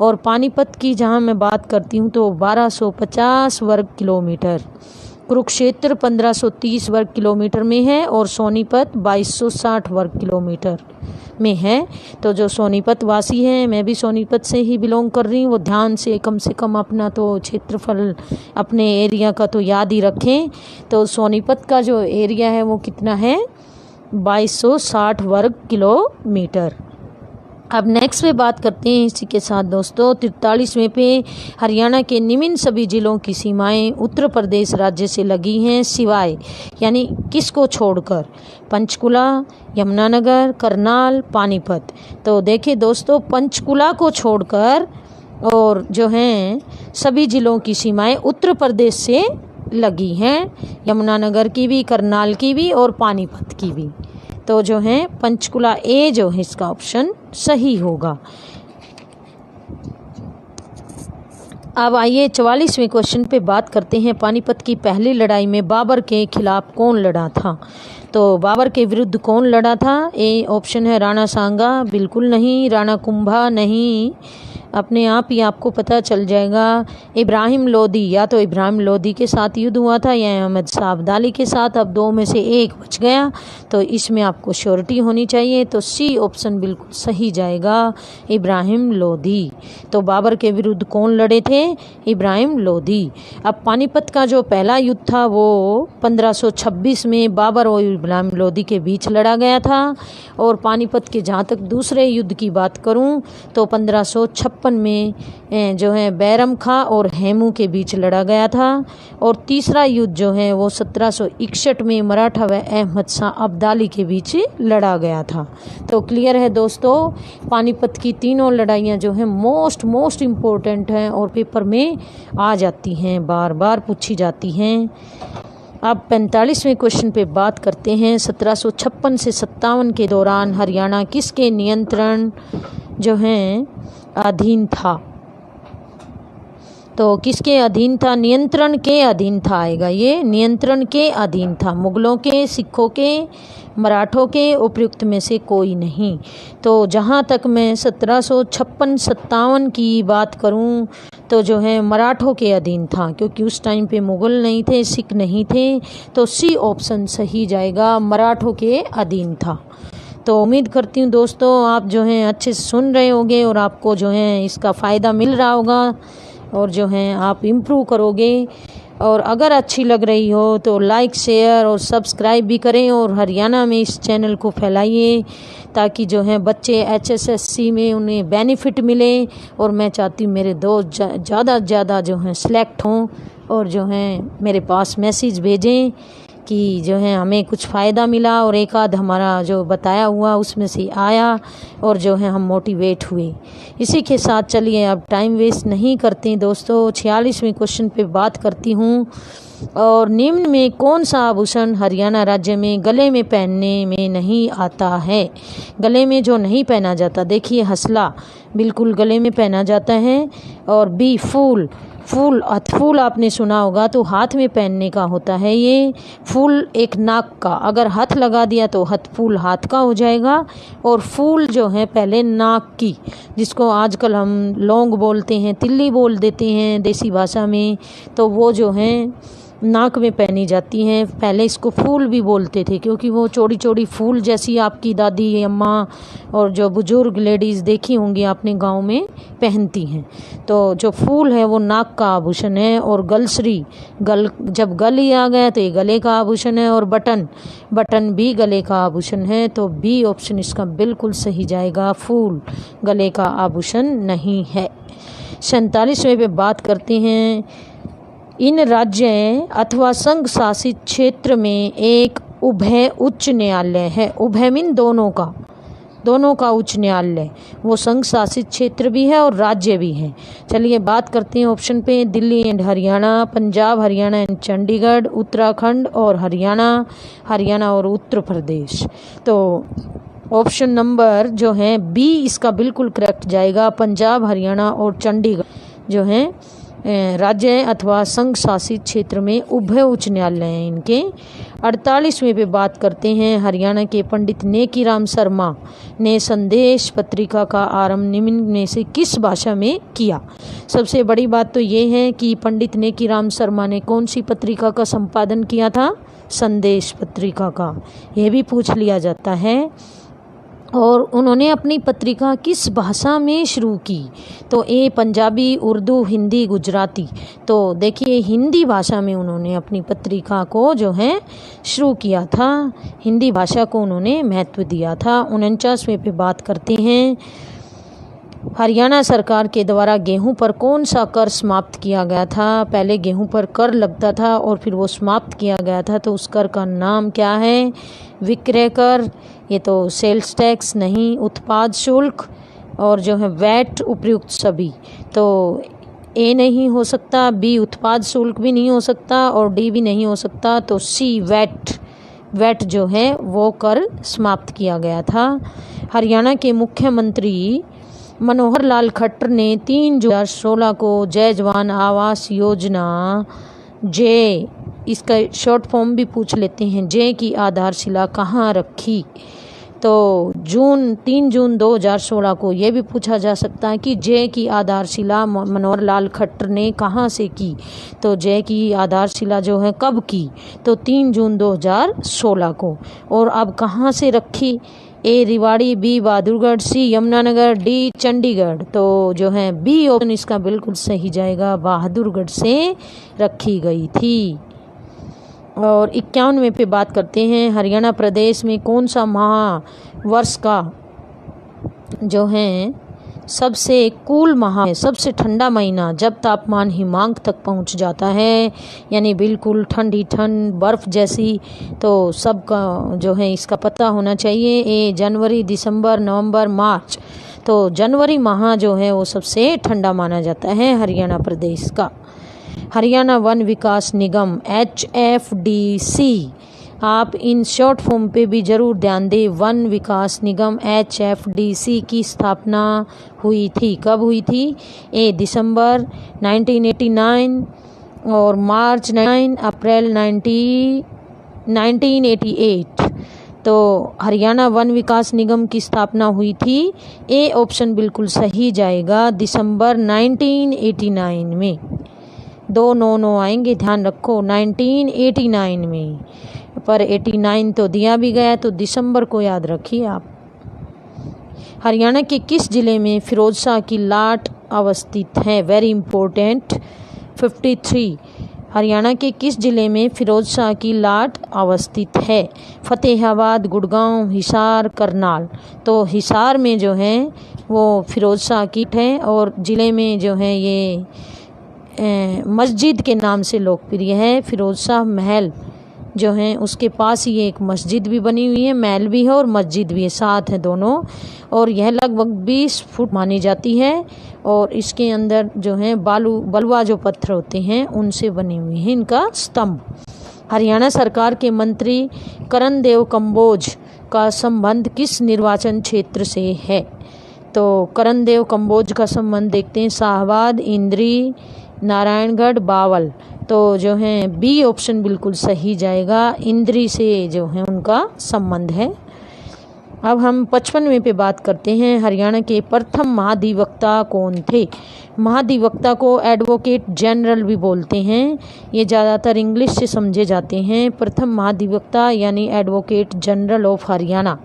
और पानीपत की जहाँ मैं बात करती हूँ तो 1250 वर्ग किलोमीटर। कुरुक्षेत्र 1530 वर्ग किलोमीटर में है और सोनीपत 2260 वर्ग किलोमीटर में है। तो जो सोनीपत वासी हैं, मैं भी सोनीपत से ही बिलोंग कर रही हूँ, वो ध्यान से कम अपना तो क्षेत्रफल अपने एरिया का तो याद ही रखें। तो सोनीपत का जो एरिया है वो कितना है? 2260 वर्ग किलोमीटर। अब नेक्स्ट पे बात करते हैं इसी के साथ दोस्तों 43वें पे, हरियाणा के निम्न सभी जिलों की सीमाएं उत्तर प्रदेश राज्य से लगी हैं सिवाय, यानी किसको छोड़कर? पंचकुला, यमुनानगर, करनाल, पानीपत। तो देखिए दोस्तों, पंचकुला को छोड़कर और जो हैं सभी जिलों की सीमाएं उत्तर प्रदेश से लगी हैं, यमुनानगर की भी, करनाल की भी और पानीपत की भी। तो जो है पंचकुला ए जो है इसका ऑप्शन सही होगा। अब आइए 44वें क्वेश्चन पे बात करते हैं, पानीपत की पहली लड़ाई में बाबर के खिलाफ कौन लड़ा था? तो बाबर के विरुद्ध कौन लड़ा था? ए ऑप्शन है राणा सांगा, बिल्कुल नहीं। राणा कुंभा नहीं, अपने आप ही आपको पता चल जाएगा। इब्राहिम लोदी, या तो इब्राहिम लोदी के साथ युद्ध हुआ था या अहमद शाह अब्दाली के साथ, अब दो में से एक बच गया, तो इसमें आपको श्योरिटी होनी चाहिए। तो सी ऑप्शन बिल्कुल सही जाएगा, इब्राहिम लोदी। तो बाबर के विरुद्ध कौन लड़े थे? इब्राहिम लोदी। अब पानीपत का जो पहला युद्ध था वो 1526 में बाबर और इब्राहिम लोदी के बीच लड़ा गया था। और पानीपत के जहाँ तक दूसरे युद्ध की बात करूँ तो 1556 1756 में जो है बैरम खां और हेमू के बीच लड़ा गया था। और तीसरा युद्ध जो है वो 1761 में मराठा व अहमद शाह अब्दाली के बीच लड़ा गया था। तो क्लियर है दोस्तों, पानीपत की तीनों लड़ाइयाँ जो हैं मोस्ट इम्पोर्टेंट हैं और पेपर में आ जाती हैं, बार बार पूछी जाती हैं। अब 45वें क्वेश्चन पे बात करते हैं। 1756 से 57 के दौरान हरियाणा किसके नियंत्रण जो हैं अधीन था? तो किसके अधीन था? नियंत्रण के अधीन था आएगा ये, नियंत्रण के अधीन था। मुगलों के, सिखों के, मराठों के, उपयुक्त में से कोई नहीं। तो जहाँ तक मैं 1756-57 की बात करूँ तो जो है मराठों के अधीन था, क्योंकि उस टाइम पे मुगल नहीं थे, सिख नहीं थे। तो सी ऑप्शन सही जाएगा, मराठों के अधीन था। तो उम्मीद करती हूँ दोस्तों आप जो हैं अच्छे से सुन रहे होंगे और आपको जो है इसका फ़ायदा मिल रहा होगा और जो है आप इम्प्रूव करोगे। और अगर अच्छी लग रही हो तो लाइक, शेयर और सब्सक्राइब भी करें और हरियाणा में इस चैनल को फैलाइए, ताकि जो है बच्चे HSSC में उन्हें बेनिफिट मिले। और मैं चाहती हूँ मेरे दोस्त ज़्यादा से ज़्यादा जो हैं सिलेक्ट हों और जो हैं मेरे पास मैसेज भेजें कि जो है हमें कुछ फ़ायदा मिला और एक आध हमारा जो बताया हुआ उसमें से आया और जो है हम मोटिवेट हुए। इसी के साथ चलिए अब टाइम वेस्ट नहीं करते दोस्तों, 46वें क्वेश्चन पे बात करती हूँ। और निम्न में कौन सा आभूषण हरियाणा राज्य में गले में पहनने में नहीं आता है? गले में जो नहीं पहना जाता, देखिए हसला बिल्कुल गले में पहना जाता है। और बी फूल, फूल आपने सुना होगा तो हाथ में पहनने का होता है ये। फूल एक नाक का, अगर हाथ लगा दिया तो फूल हाथ का हो जाएगा। और फूल जो है पहले नाक की, जिसको आजकल हम लौंग बोलते हैं, तिल्ली बोल देते हैं देसी भाषा में, तो वो जो है नाक में पहनी जाती हैं। पहले इसको फूल भी बोलते थे, क्योंकि वो चौड़ी चौड़ी फूल जैसी आपकी दादी, अम्मा और जो बुजुर्ग लेडीज़ देखी होंगी आपने गांव में पहनती हैं। तो जो फूल है वो नाक का आभूषण है। और गलसरी, जब गले आ गया तो ये गले का आभूषण है। और बटन भी गले का आभूषण है। तो बी ऑप्शन इसका बिल्कुल सही जाएगा, फूल गले का आभूषण नहीं है। 47वें पे बात करते हैं। इन राज्य अथवा संघ शासित क्षेत्र में एक उभय उच्च न्यायालय है। उभय मीन दोनों का उच्च न्यायालय, वो संघ शासित क्षेत्र भी है और राज्य भी है। चलिए बात करते हैं ऑप्शन पे। दिल्ली एंड हरियाणा, पंजाब हरियाणा एंड चंडीगढ़, उत्तराखंड और हरियाणा और उत्तर प्रदेश। तो ऑप्शन नंबर जो है बी इसका बिल्कुल करेक्ट जाएगा। पंजाब, हरियाणा और चंडीगढ़ जो हैं राज्य अथवा संघ शासित क्षेत्र में उभय उच्च न्यायालय हैं इनके। 48वें पे बात करते हैं। हरियाणा के पंडित नेकीराम शर्मा ने संदेश पत्रिका का आरंभ निम्न में से किस भाषा में किया? सबसे बड़ी बात तो ये है कि पंडित नेकीराम शर्मा ने कौन सी पत्रिका का संपादन किया था? संदेश पत्रिका का, यह भी पूछ लिया जाता है। और उन्होंने अपनी पत्रिका किस भाषा में शुरू की? तो ए पंजाबी, उर्दू, हिंदी, गुजराती। तो देखिए हिंदी भाषा में उन्होंने अपनी पत्रिका को जो है शुरू किया था, हिंदी भाषा को उन्होंने महत्व दिया था। 49वें पे बात करते हैं। हरियाणा सरकार के द्वारा गेहूं पर कौन सा कर समाप्त किया गया था? पहले गेहूं पर कर लगता था और फिर वो समाप्त किया गया था, तो उस कर का नाम क्या है? विक्रय कर, ये तो सेल्स टैक्स नहीं, उत्पाद शुल्क और जो है वैट, उपयुक्त सभी। तो ए नहीं हो सकता, बी उत्पाद शुल्क भी नहीं हो सकता और डी भी नहीं हो सकता। तो सी वैट जो है वो कर समाप्त किया गया था। हरियाणा के मुख्यमंत्री मनोहर लाल खट्टर ने 3 जून 2016 को जय जवान आवास योजना जे, इसका शॉर्ट फॉर्म भी पूछ लेते हैं, जे की आधारशिला कहाँ रखी? तो 3 जून 2016 को ये भी पूछा जा सकता है कि जे की आधारशिला मनोहर लाल खट्टर ने कहाँ से की? तो जे की आधारशिला जो है कब की? तो 3 जून 2016 को। और अब कहाँ से रखी? ए रिवाड़ी, बी बहादुरगढ़, सी यमुनानगर, डी चंडीगढ़। तो जो है बी ऑप्शन इसका बिल्कुल सही जाएगा, बहादुरगढ़ से रखी गई थी। और 51वें पे बात करते हैं। हरियाणा प्रदेश में कौन सा माह वर्ष का जो है सबसे कूल माह है, सबसे ठंडा महीना जब तापमान हिमांक तक पहुंच जाता है, यानी बिल्कुल ठंडी ठंड बर्फ़ जैसी। तो सबका जो है इसका पता होना चाहिए। ए जनवरी, दिसंबर, नवंबर, मार्च। तो जनवरी माह जो है वो सबसे ठंडा माना जाता है हरियाणा प्रदेश का। हरियाणा वन विकास निगम HFDC, आप इन शॉर्ट फॉर्म पे भी ज़रूर ध्यान दें। वन विकास निगम HFDC की स्थापना हुई थी, कब हुई थी? ए दिसंबर 1989 और मार्च 9 अप्रैल 1988। तो हरियाणा वन विकास निगम की स्थापना हुई थी। ए ऑप्शन बिल्कुल सही जाएगा, दिसंबर 1989 में। 299 आएंगे, ध्यान रखो, 1989 में, पर 89 तो दिया भी गया, तो दिसंबर को याद रखिए आप। हरियाणा के किस जिले में फिरोज शाह की लाट अवस्थित है? Very important. 53, हरियाणा के किस जिले में फिरोज शाह की लाट अवस्थित है? फतेहाबाद, गुड़गांव, हिसार, करनाल। तो हिसार में जो है वो फिरोज शाह की है, और ज़िले में जो है ये मस्जिद के नाम से लोकप्रिय है। फिरोज शाह महल जो है उसके पास ही एक मस्जिद भी बनी हुई है, महल भी है और मस्जिद भी है, साथ है दोनों। और यह लगभग 20 फुट मानी जाती है, और इसके अंदर जो है बलुआ जो पत्थर होते हैं उनसे बनी हुई है इनका स्तंभ। हरियाणा सरकार के मंत्री करणदेव कंबोज का संबंध किस निर्वाचन क्षेत्र से है? तो करणदेव कंबोज का संबंध देखते हैं, शाहबाद, इंद्री, नारायणगढ़, बावल। तो जो है बी ऑप्शन बिल्कुल सही जाएगा, इंद्री से जो है उनका संबंध है। अब हम 55वें पे बात करते हैं। हरियाणा के प्रथम महाधिवक्ता कौन थे? महाधिवक्ता को एडवोकेट जनरल भी बोलते हैं, ये ज़्यादातर इंग्लिश से समझे जाते हैं। प्रथम महाधिवक्ता यानी एडवोकेट जनरल ऑफ हरियाणा।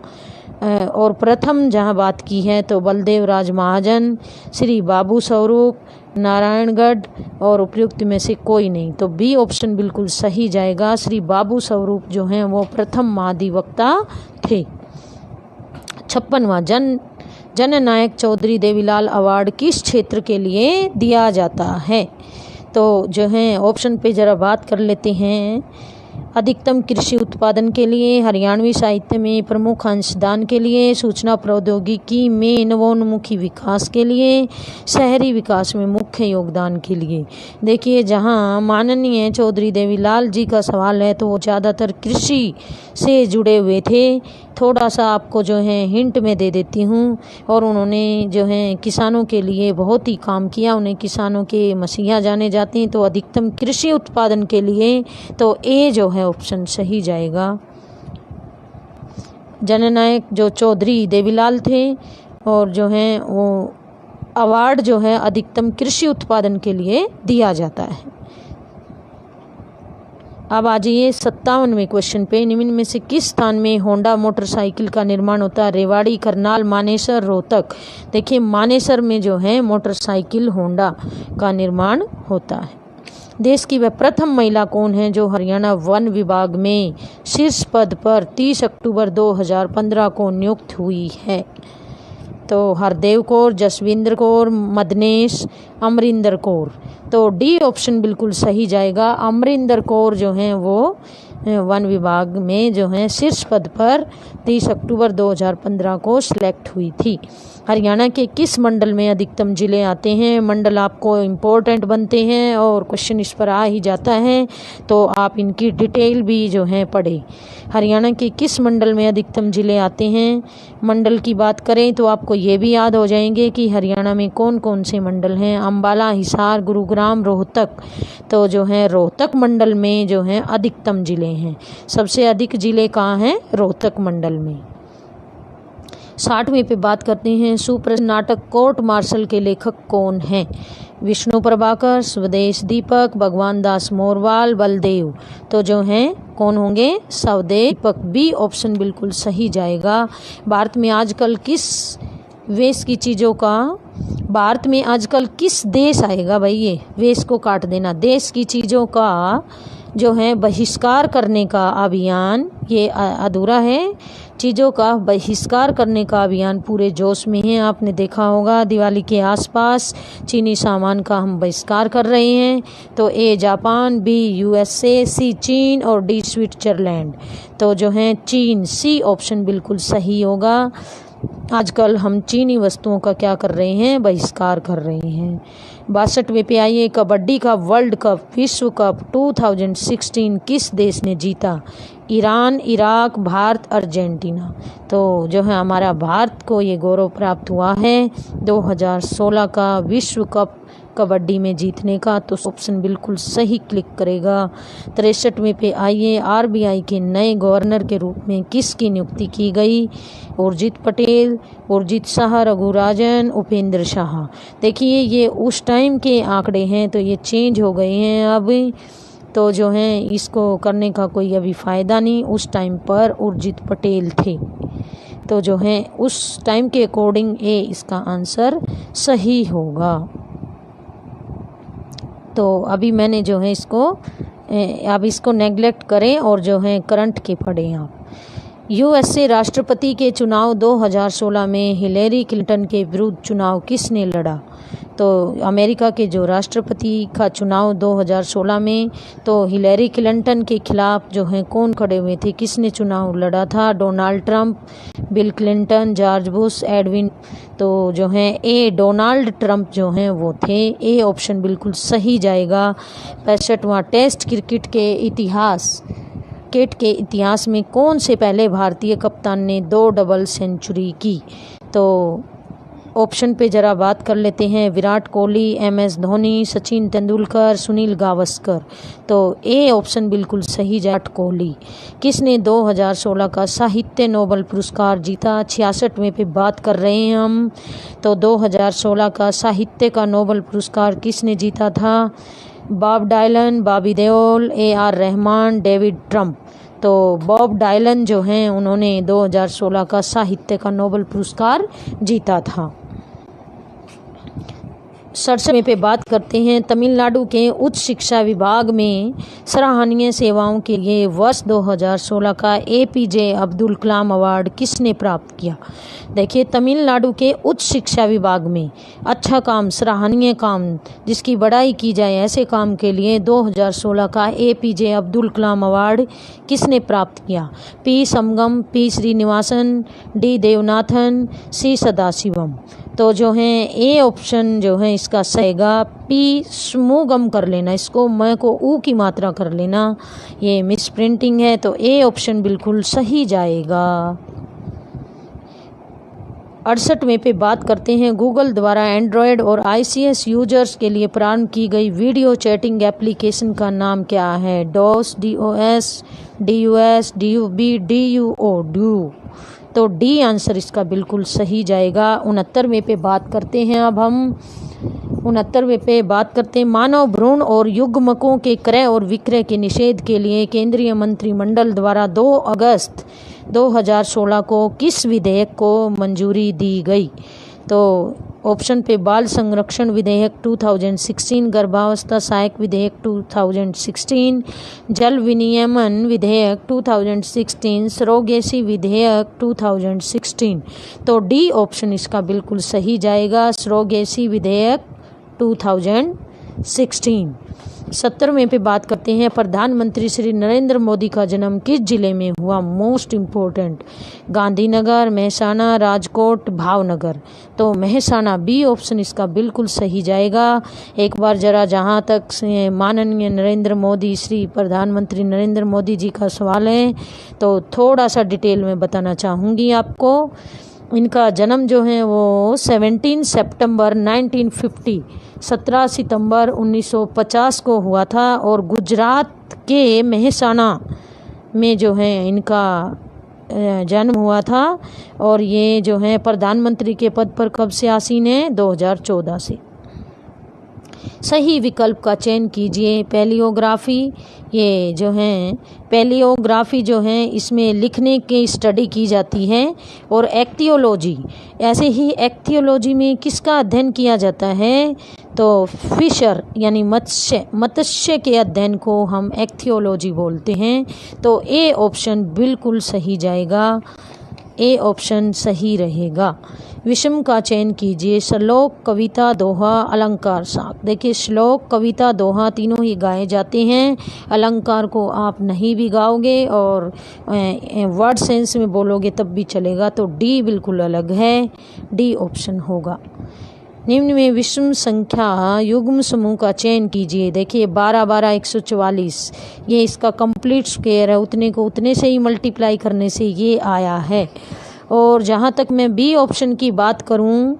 और प्रथम जहाँ बात की है तो बलदेव राज महाजन, श्री बाबू स्वरूप, नारायणगढ़, और उपयुक्त में से कोई नहीं। तो बी ऑप्शन बिल्कुल सही जाएगा, श्री बाबू स्वरूप जो हैं वो प्रथम महाधिवक्ता थे। 56वां जननायक चौधरी देवीलाल अवार्ड किस क्षेत्र के लिए दिया जाता है? तो जो है ऑप्शन पे ज़रा बात कर लेते हैं। अधिकतम कृषि उत्पादन के लिए, हरियाणवी साहित्य में प्रमुख अंशदान के लिए, सूचना प्रौद्योगिकी में नवोन्मुखी विकास के लिए, शहरी विकास में मुख्य योगदान के लिए। देखिए, जहां माननीय चौधरी देवीलाल जी का सवाल है तो वो ज़्यादातर कृषि से जुड़े हुए थे। थोड़ा सा आपको जो है हिंट में दे देती हूँ, और उन्होंने जो है किसानों के लिए बहुत ही काम किया, उन्हें किसानों के मसीहा जाने जाते हैं। तो अधिकतम कृषि उत्पादन के लिए तो ए जो है ऑप्शन सही जाएगा। जननायक जो चौधरी देवीलाल थे, और जो है वो अवार्ड जो है अधिकतम कृषि उत्पादन के लिए दिया जाता है। अब आ जाइए 57वें क्वेश्चन पे। निम्न में से किस स्थान में होंडा मोटरसाइकिल का निर्माण होता है? रेवाड़ी, करनाल, मानेसर, रोहतक। देखिए, मानेसर में जो है मोटरसाइकिल होंडा का निर्माण होता है। देश की वह प्रथम महिला कौन है जो हरियाणा वन विभाग में शीर्ष पद पर 30 अक्टूबर 2015 को नियुक्त हुई है? तो हरदेव कौर, जसविंदर कौर, मदनेश, अमरिंदर कौर। तो डी ऑप्शन बिल्कुल सही जाएगा। अमरिंदर कौर जो हैं वो वन विभाग में जो है शीर्ष पद पर 30 अक्टूबर 2015 को सिलेक्ट हुई थी। हरियाणा के किस मंडल में अधिकतम जिले आते हैं? मंडल आपको इम्पोर्टेंट बनते हैं और क्वेश्चन इस पर आ ही जाता है, तो आप इनकी डिटेल भी जो है पढ़ें। हरियाणा के किस मंडल में अधिकतम जिले आते हैं? मंडल की बात करें तो आपको ये भी याद हो जाएंगे कि हरियाणा में कौन कौन से मंडल हैं। अम्बाला, हिसार, गुरुग्राम, रोहतक। तो जो है रोहतक मंडल में जो है अधिकतम जिले हैं। सबसे अधिक जिले कहाँ हैं? रोहतक मंडल में। 60वें पे बात करते हैं। सुप्रसिद्ध नाटक कोर्ट मार्शल के लेखक कौन हैं? विष्णु प्रभाकर, स्वदेश दीपक, भगवान दास मोरवाल, बलदेव। तो जो हैं कौन होंगे? स्वदेश दीपक। बी ऑप्शन बिल्कुल सही जाएगा। भारत में आजकल किस वेस्ट की चीज़ों का भारत में आजकल किस देश आएगा भाई, ये वेस्ट को काट देना, देश की चीज़ों का जो है बहिष्कार करने का अभियान ये अधूरा है। चीज़ों का बहिष्कार करने का अभियान पूरे जोश में है। आपने देखा होगा दिवाली के आसपास चीनी सामान का हम बहिष्कार कर रहे हैं। तो ए जापान, बी यूएसए, सी चीन और डी स्विट्जरलैंड। तो जो है चीन, सी ऑप्शन बिल्कुल सही होगा। आजकल हम चीनी वस्तुओं का क्या कर रहे हैं, बहिष्कार कर रहे हैं। 62वें पे आइए, कबड्डी का वर्ल्ड कप, विश्व कप 2016 किस देश ने जीता? Iran, Iraq, Bharat, Argentina. तो जो है हमारा भारत को ये गौरव प्राप्त हुआ है 2016 का विश्व कप कबड्डी में जीतने का। तो ऑप्शन बिल्कुल सही क्लिक करेगा। 63वें पे आइए, आरबीआई के नए गवर्नर के रूप में किसकी नियुक्ति की गई? उर्जित पटेल, उर्जित शाह, रघुराजन, उपेंद्र शाह। देखिए ये उस टाइम के आंकड़े हैं तो ये चेंज हो गए हैं अब। तो जो है इसको करने का कोई अभी फ़ायदा नहीं। उस टाइम पर उर्जित पटेल थे। तो जो है उस टाइम के अकॉर्डिंग ए इसका आंसर सही होगा। तो अभी मैंने जो है इसको नेगलेक्ट करें और जो है करंट के पढ़ें आप। यूएसए राष्ट्रपति के चुनाव 2016 में हिलेरी क्लिंटन के विरुद्ध चुनाव किसने लड़ा? तो अमेरिका के जो राष्ट्रपति का चुनाव 2016 में तो हिलेरी क्लिंटन के खिलाफ जो है कौन खड़े हुए थे, किसने चुनाव लड़ा था? Donald Trump, bill Clinton, George Bush, Edwin. तो जो है ए डोनाल्ड ट्रंप जो हैं वो थे। ए ऑप्शन बिल्कुल सही जाएगा। 65वां टेस्ट क्रिकेट के इतिहास में कौन से पहले भारतीय कप्तान ने 2 डबल सेंचुरी की? तो ऑप्शन पे ज़रा बात कर लेते हैं। विराट कोहली, एमएस धोनी, सचिन तेंदुलकर, सुनील गावस्कर। तो ए ऑप्शन बिल्कुल सही, विराट कोहली। किसने 2016 का साहित्य नोबेल पुरस्कार जीता? 66वें पे बात कर रहे हैं हम। तो 2016 का साहित्य का नोबेल पुरस्कार किसने जीता था? Bob Dylan, Bobby Deol, AR Rahman, David Trump. तो बॉब डायलन जो हैं उन्होंने 2016 का साहित्य का नोबेल पुरस्कार जीता था। 67वें पे बात करते हैं। तमिलनाडु के उच्च शिक्षा विभाग में सराहनीय सेवाओं के लिए वर्ष 2016 का APJ अब्दुल कलाम अवार्ड किसने प्राप्त किया? देखिए तमिलनाडु के उच्च शिक्षा विभाग में अच्छा काम, सराहनीय काम, जिसकी बड़ाई की जाए ऐसे काम के लिए 2016 का APJ अब्दुल कलाम अवार्ड किसने प्राप्त किया? P समगम, P Srinivasan, D Devanathan, C Sadasivam. तो जो है ए ऑप्शन जो है इसका सहेगा P स्मुगम कर लेना, इसको मैं को ऊ की मात्रा कर लेना, ये मिस प्रिंटिंग है। तो ए ऑप्शन बिल्कुल सही जाएगा। 68वें पे बात करते हैं। गूगल द्वारा एंड्रॉयड और ICS यूजर्स के लिए प्रारंभ की गई वीडियो चैटिंग एप्लीकेशन का नाम क्या है? DOS, DOS, DUS, DUB, DUO, DU। तो डी आंसर इसका बिल्कुल सही जाएगा। 69वें पे बात करते हैं। अब हम 69वें पे बात करते हैं। मानव भ्रूण और युग्मकों के क्रय और विक्रय के निषेध के लिए केंद्रीय मंत्रिमंडल द्वारा 2 अगस्त 2016 को किस विधेयक को मंजूरी दी गई? तो ऑप्शन पे बाल संरक्षण विधेयक 2016, गर्भावस्था सहायक विधेयक 2016, जल विनियमन विधेयक 2016, सरोगेसी विधेयक 2016। तो डी ऑप्शन इसका बिल्कुल सही जाएगा, सरोगेसी विधेयक 2016। 70वें पे बात करते हैं। प्रधानमंत्री श्री नरेंद्र मोदी का जन्म किस जिले में हुआ? Most important, Gandhinagar, Mehsana, Rajkot, Bhavnagar. तो महसाना, बी ऑप्शन इसका बिल्कुल सही जाएगा। एक बार जरा जहां तक माननीय नरेंद्र मोदी, श्री प्रधानमंत्री नरेंद्र मोदी जी का सवाल है तो थोड़ा सा डिटेल में बताना चाहूँगी आपको। इनका जन्म जो है वो 17 सितंबर 1950, 17 सितंबर 1950 को हुआ था और गुजरात के महसाना में जो है इनका जन्म हुआ था। और ये जो है प्रधानमंत्री के पद पर कब से आसीन है? 2014 से। सही विकल्प का चयन कीजिए। पैलियोग्राफी, ये जो है पैलियोग्राफी जो है इसमें लिखने की स्टडी की जाती है। और एक्टियोलॉजी, ऐसे ही एक्टियोलॉजी में किसका अध्ययन किया जाता है? तो फिशर यानी मत्स्य के अध्ययन को हम एक्टियोलॉजी बोलते हैं। तो ए ऑप्शन बिल्कुल सही जाएगा, ए ऑप्शन सही रहेगा। विषम का चयन कीजिए। श्लोक, कविता, दोहा, अलंकार, साख। देखिए श्लोक, कविता, दोहा तीनों ही गाए जाते हैं। अलंकार को आप नहीं भी गाओगे और वर्ड सेंस में बोलोगे तब भी चलेगा। तो डी बिल्कुल अलग है, डी ऑप्शन होगा। निम्न में विषम संख्या युग्म समूह का चयन कीजिए। देखिए 12 12 144, ये इसका कंप्लीट स्क्वायर है, उतने को उतने से ही मल्टीप्लाई करने से ये आया है। और जहाँ तक मैं बी ऑप्शन की बात करूँ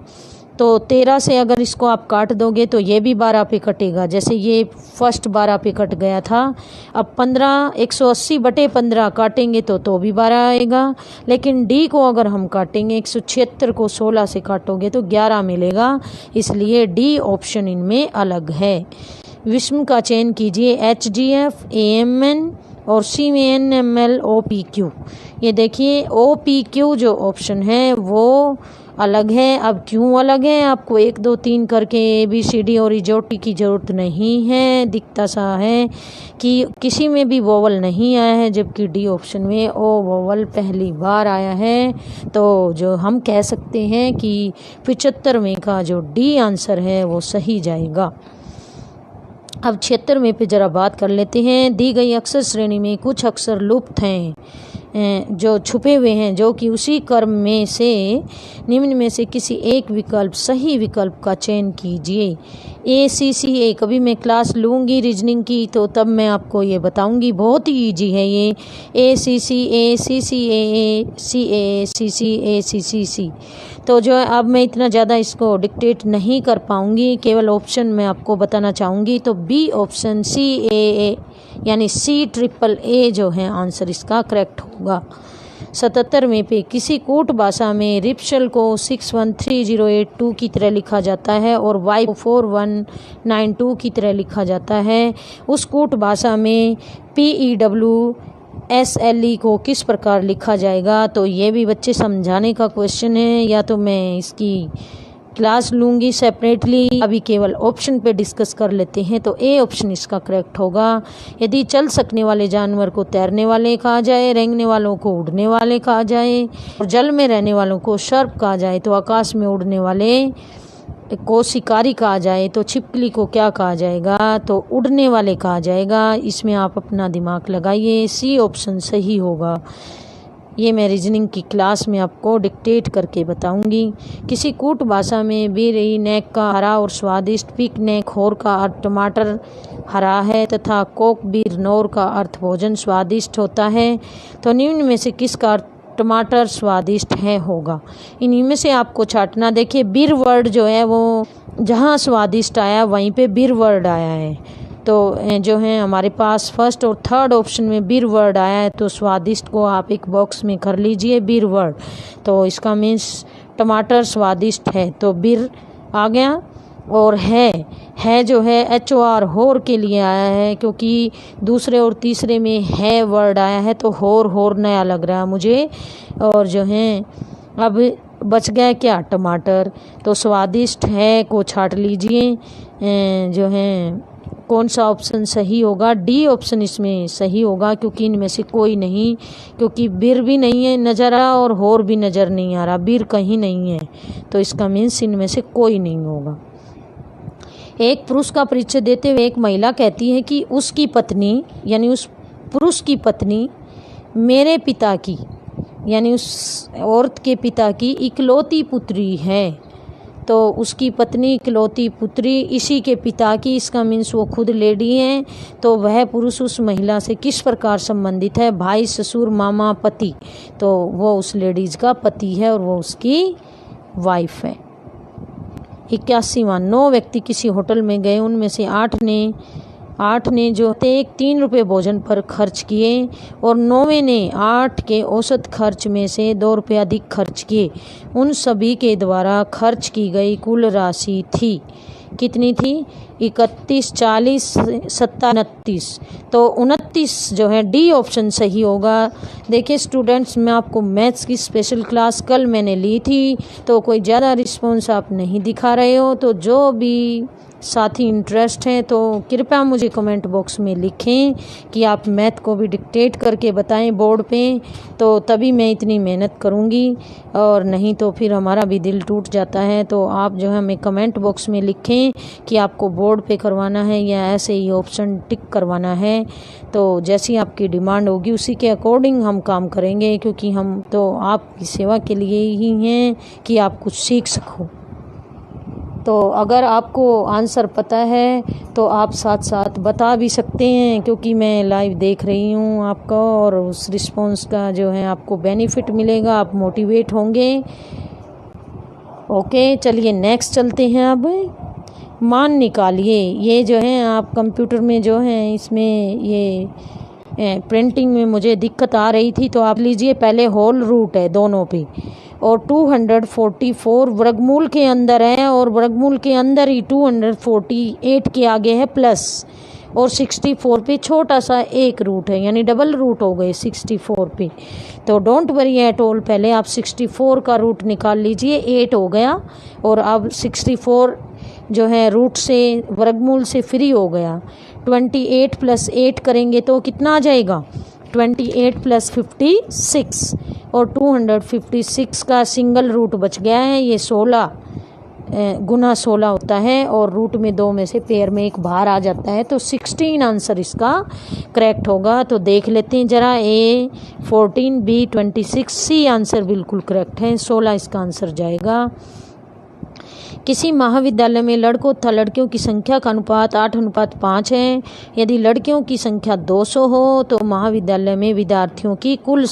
तो 13 से अगर इसको आप काट दोगे तो ये भी 12 पे कटेगा, जैसे ये फर्स्ट 12 पे कट गया था। अब 15 180/15 काटेंगे तो भी 12 आएगा। लेकिन डी को अगर हम काटेंगे 176 को 16 से काटोगे तो 11 मिलेगा, इसलिए डी ऑप्शन इनमें अलग है। विषम का चयन कीजिए। HGF, AMN और C में NML OPQ। ये देखिए OPQ जो ऑप्शन है वो अलग है। अब क्यों अलग है? आपको 1 2 3 करके ABCD और इजोटी की ज़रूरत नहीं है। दिखता सा है कि किसी में भी वोवल नहीं आया है, जबकि डी ऑप्शन में ओ वोवल पहली बार आया है। तो जो हम कह सकते हैं कि 75 में का जो डी आंसर है वो सही जाएगा। अब 76 में पे ज़रा बात कर लेते हैं। दी गई अक्षर श्रेणी में कुछ अक्षर लुप्त हैं जो छुपे हुए हैं, जो कि उसी क्रम में से निम्न में से किसी एक विकल्प, सही विकल्प का चयन कीजिए। ACCA, कभी मैं क्लास लूँगी रीजनिंग की तो तब मैं आपको ये बताऊँगी, बहुत ही ईजी है ये। ACCA, CCAA, CAA, CCA, CCC। तो जो है अब मैं इतना ज़्यादा इसको डिक्टेट नहीं कर पाऊँगी, केवल ऑप्शन मैं आपको बताना चाहूँगी। तो बी ऑप्शन CAA यानी CAAA जो है आंसर इसका करेक्ट होगा। 77 में पे किसी कूट भाषा में रिप्शल को 613082 की तरह लिखा जाता है और वाई 4192 की तरह लिखा जाता है। उस कूट भाषा में PEWSLE को किस प्रकार लिखा जाएगा? तो ये भी बच्चे समझाने का क्वेश्चन है, या तो मैं इसकी क्लास लूँगी सेपरेटली, अभी केवल ऑप्शन पे डिस्कस कर लेते हैं। तो ए ऑप्शन इसका करेक्ट होगा। यदि चल सकने वाले जानवर को तैरने वाले कहा जाए, रेंगने वालों को उड़ने वाले कहा जाए और जल में रहने वालों को सर्प कहा जाए, तो आकाश में उड़ने वाले को शिकारी कहा जाए, तो छिपकली को क्या कहा जाएगा? तो उड़ने वाले कहा जाएगा। इसमें आप अपना दिमाग लगाइए, सी ऑप्शन सही होगा। ये मैं रीजनिंग की क्लास में आपको डिक्टेट करके बताऊंगी। किसी कूट भाषा में बेरई नेक का हरा और स्वादिष्ट, पिक नेक होर का अर्थ टमाटर हरा है तथा कोक बीर नौर का अर्थ भोजन स्वादिष्ट होता है। तो निम्न में से किसका अर्थ टमाटर स्वादिष्ट है होगा? इन्हीं में से आपको छाटना। देखिए बीर वर्ड जो है वो जहाँ स्वादिष्ट आया वहीं पे बीर वर्ड आया है। तो जो है हमारे पास फर्स्ट और थर्ड ऑप्शन में बीर वर्ड आया है, तो स्वादिष्ट को आप एक बॉक्स में कर लीजिए बीर वर्ड। तो इसका मीन्स टमाटर स्वादिष्ट है, तो बीर आ गया। और है जो है HOR होर के लिए आया है, क्योंकि दूसरे और तीसरे में है वर्ड आया है, तो होर नया लग रहा है मुझे। और जो है अब बच गया क्या? टमाटर। तो स्वादिष्ट है को छाट लीजिए। जो है कौन सा ऑप्शन सही होगा? डी ऑप्शन इसमें सही होगा, क्योंकि इनमें से कोई नहीं, क्योंकि बीर भी नहीं है नज़र आ रहा और होर भी नज़र नहीं आ रहा, बीर कहीं नहीं है, तो इसका मीन्स इनमें से कोई नहीं होगा। एक पुरुष का परिचय देते हुए एक महिला कहती है कि उसकी पत्नी यानी उस पुरुष की पत्नी मेरे पिता की यानी उस औरत के पिता की इकलौती पुत्री है। तो उसकी पत्नी इकलौती पुत्री इसी के पिता की, इसका मीन्स वो खुद लेडी हैं। तो वह पुरुष उस महिला से किस प्रकार संबंधित है? भाई, ससुर, मामा, पति। तो वो उस लेडीज का पति है और वो उसकी वाइफ है। 81वां, 9 व्यक्ति किसी होटल में गए, उनमें से 8 ने जो थे 3 रुपये भोजन पर खर्च किए और 9वें ने 8 के औसत खर्च में से 2 रुपये अधिक खर्च किए। उन सभी के द्वारा खर्च की गई कुल राशि थी। कितनी थी, 31, 40, 27, तो 29 जो है डी ऑप्शन सही होगा। देखिए स्टूडेंट्स, मैं आपको मैथ्स की स्पेशल क्लास कल मैंने ली थी, तो कोई ज़्यादा रिस्पॉन्स आप नहीं दिखा रहे हो, तो जो भी साथी इंटरेस्ट हैं तो कृपया मुझे कमेंट बॉक्स में लिखें कि आप मैथ को भी डिक्टेट करके बताएं बोर्ड पे, तो तभी मैं इतनी मेहनत करूंगी, और नहीं तो फिर हमारा भी दिल टूट जाता है। तो आप जो है हमें कमेंट बॉक्स में लिखें कि आपको बोर्ड पे करवाना है या ऐसे ही ऑप्शन टिक करवाना है, तो जैसी आपकी डिमांड होगी उसी के अकॉर्डिंग हम काम करेंगे, क्योंकि हम तो आपकी सेवा के लिए ही हैं कि आप कुछ सीख सको। तो अगर आपको आंसर पता है तो आप साथ साथ बता भी सकते हैं, क्योंकि मैं लाइव देख रही हूँ आपका, और उस रिस्पॉन्स का जो है आपको बेनिफिट मिलेगा, आप मोटिवेट होंगे। ओके, चलिए नेक्स्ट चलते हैं। अब मान निकालिए, ये जो है आप कंप्यूटर में जो है इसमें ये प्रिंटिंग में मुझे दिक्कत आ रही थी, तो आप लीजिए पहले होल रूट है दोनों पे, और 244 वर्गमूल के अंदर है, और वर्गमूल के अंदर ही 248 के आगे है प्लस, और 64 पे छोटा सा एक रूट है, यानी डबल रूट हो गए 64 पे। तो डोंट वरी एट ऑल, पहले आप 64 का रूट निकाल लीजिए, 8 हो गया, और अब 64 जो है रूट से वर्गमूल से फ्री हो गया। 28 + 8 करेंगे तो कितना आ जाएगा, 28 + 56, और 256 का सिंगल रूट बच गया है, ये 16 गुना 16 होता है, और रूट में 2 में से पेयर में एक बाहर आ जाता है, तो 16 आंसर इसका करेक्ट होगा। तो देख लेते हैं जरा, A 14, B 26, C आंसर बिल्कुल करेक्ट है, 16 इसका आंसर जाएगा। किसी महाविद्यालय में लड़कों तथा लड़कियों की संख्या का अनुपात 8:5 है। यदि लड़कियों की संख्या 200 हो तो महाविद्यालय में विद्यार्थियों की कुल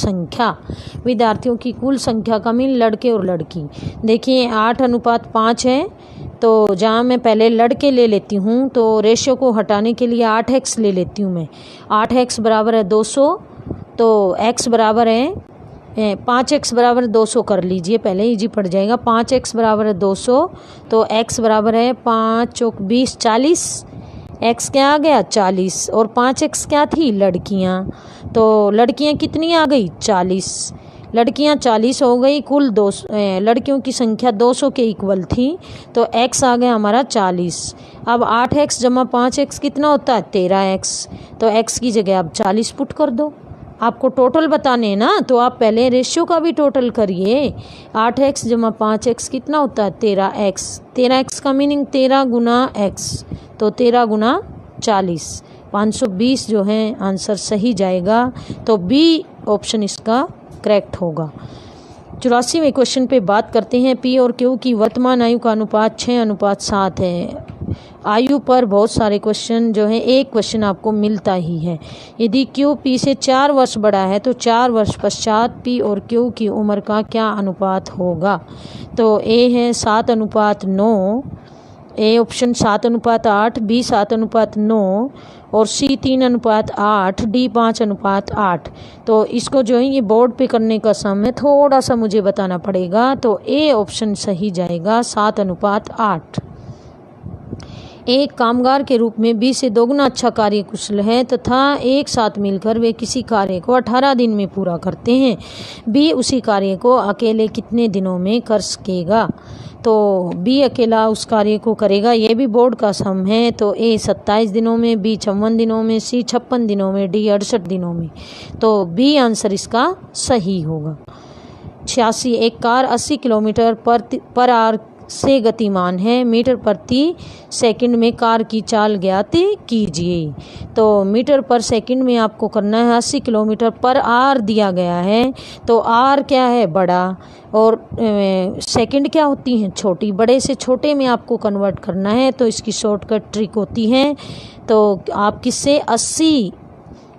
संख्या का मीन लड़के और लड़की। देखिए 8:5 है, तो जहाँ मैं पहले लड़के ले लेती हूँ, तो रेशियो को हटाने के लिए 8x ले लेती हूँ मैं। 8x बराबर है 200, तो x बराबर है 5x बराबर 200 कर लीजिए, पहले इजी पड़ जाएगा। 5x बराबर है 200, तो x बराबर है 5 चौक 20, 40, x क्या आ गया 40, और 5x क्या थी, लड़कियां, तो लड़कियां कितनी आ गई 40, लड़कियां 40 हो गई, कुल लड़कियों की संख्या 200 के इक्वल थी, तो x आ गया हमारा 40। अब 8x जमा 5x कितना होता है 13x, तो x की जगह आप 40 पुट कर दो। आपको टोटल बताने हैं ना, तो आप पहले रेशियो का भी टोटल करिए। 8x जमा 5x कितना होता है 13x, 13x का मीनिंग 13 गुना x, तो 13 गुना 40, 520 जो है आंसर सही जाएगा। तो बी ऑप्शन इसका करेक्ट होगा। 84वें क्वेश्चन पे बात करते हैं। पी और क्यू की वर्तमान आयु का अनुपात 6:7 है। आयु पर बहुत सारे क्वेश्चन जो है, एक क्वेश्चन आपको मिलता ही है। यदि क्यू पी से 4 वर्ष बड़ा है तो 4 वर्ष पश्चात पी और क्यू की उम्र का क्या अनुपात होगा। तो ए है 7:9, ए ऑप्शन 7:8, बी 7:9, और सी 3:8, डी 5:8। तो इसको जो है ये बोर्ड पे करने का समय थोड़ा सा मुझे बताना पड़ेगा, तो ए ऑप्शन सही जाएगा 7:8। एक कामगार के रूप में बी से दोगुना अच्छा कार्य कुशल है तथा एक साथ मिलकर वे किसी कार्य को 18 दिन में पूरा करते हैं। बी उसी कार्य को अकेले कितने दिनों में कर सकेगा। तो बी अकेला उस कार्य को करेगा, ये भी बोर्ड का सम है। तो ए 27 दिनों में, बी 54 दिनों में, सी 56 दिनों में, डी 68 दिनों में। तो बी आंसर इसका सही होगा। 86 एक कार 80 किलोमीटर पर आवर से गतिमान है, मीटर प्रति सेकंड में कार की चाल ज्ञात कीजिए। तो मीटर पर सेकंड में आपको करना है 80 किलोमीटर पर आवर दिया गया है, तो आर क्या है बड़ा, और सेकंड क्या होती हैं छोटी, बड़े से छोटे में आपको कन्वर्ट करना है, तो इसकी शॉर्टकट ट्रिक होती है। तो आप किससे 80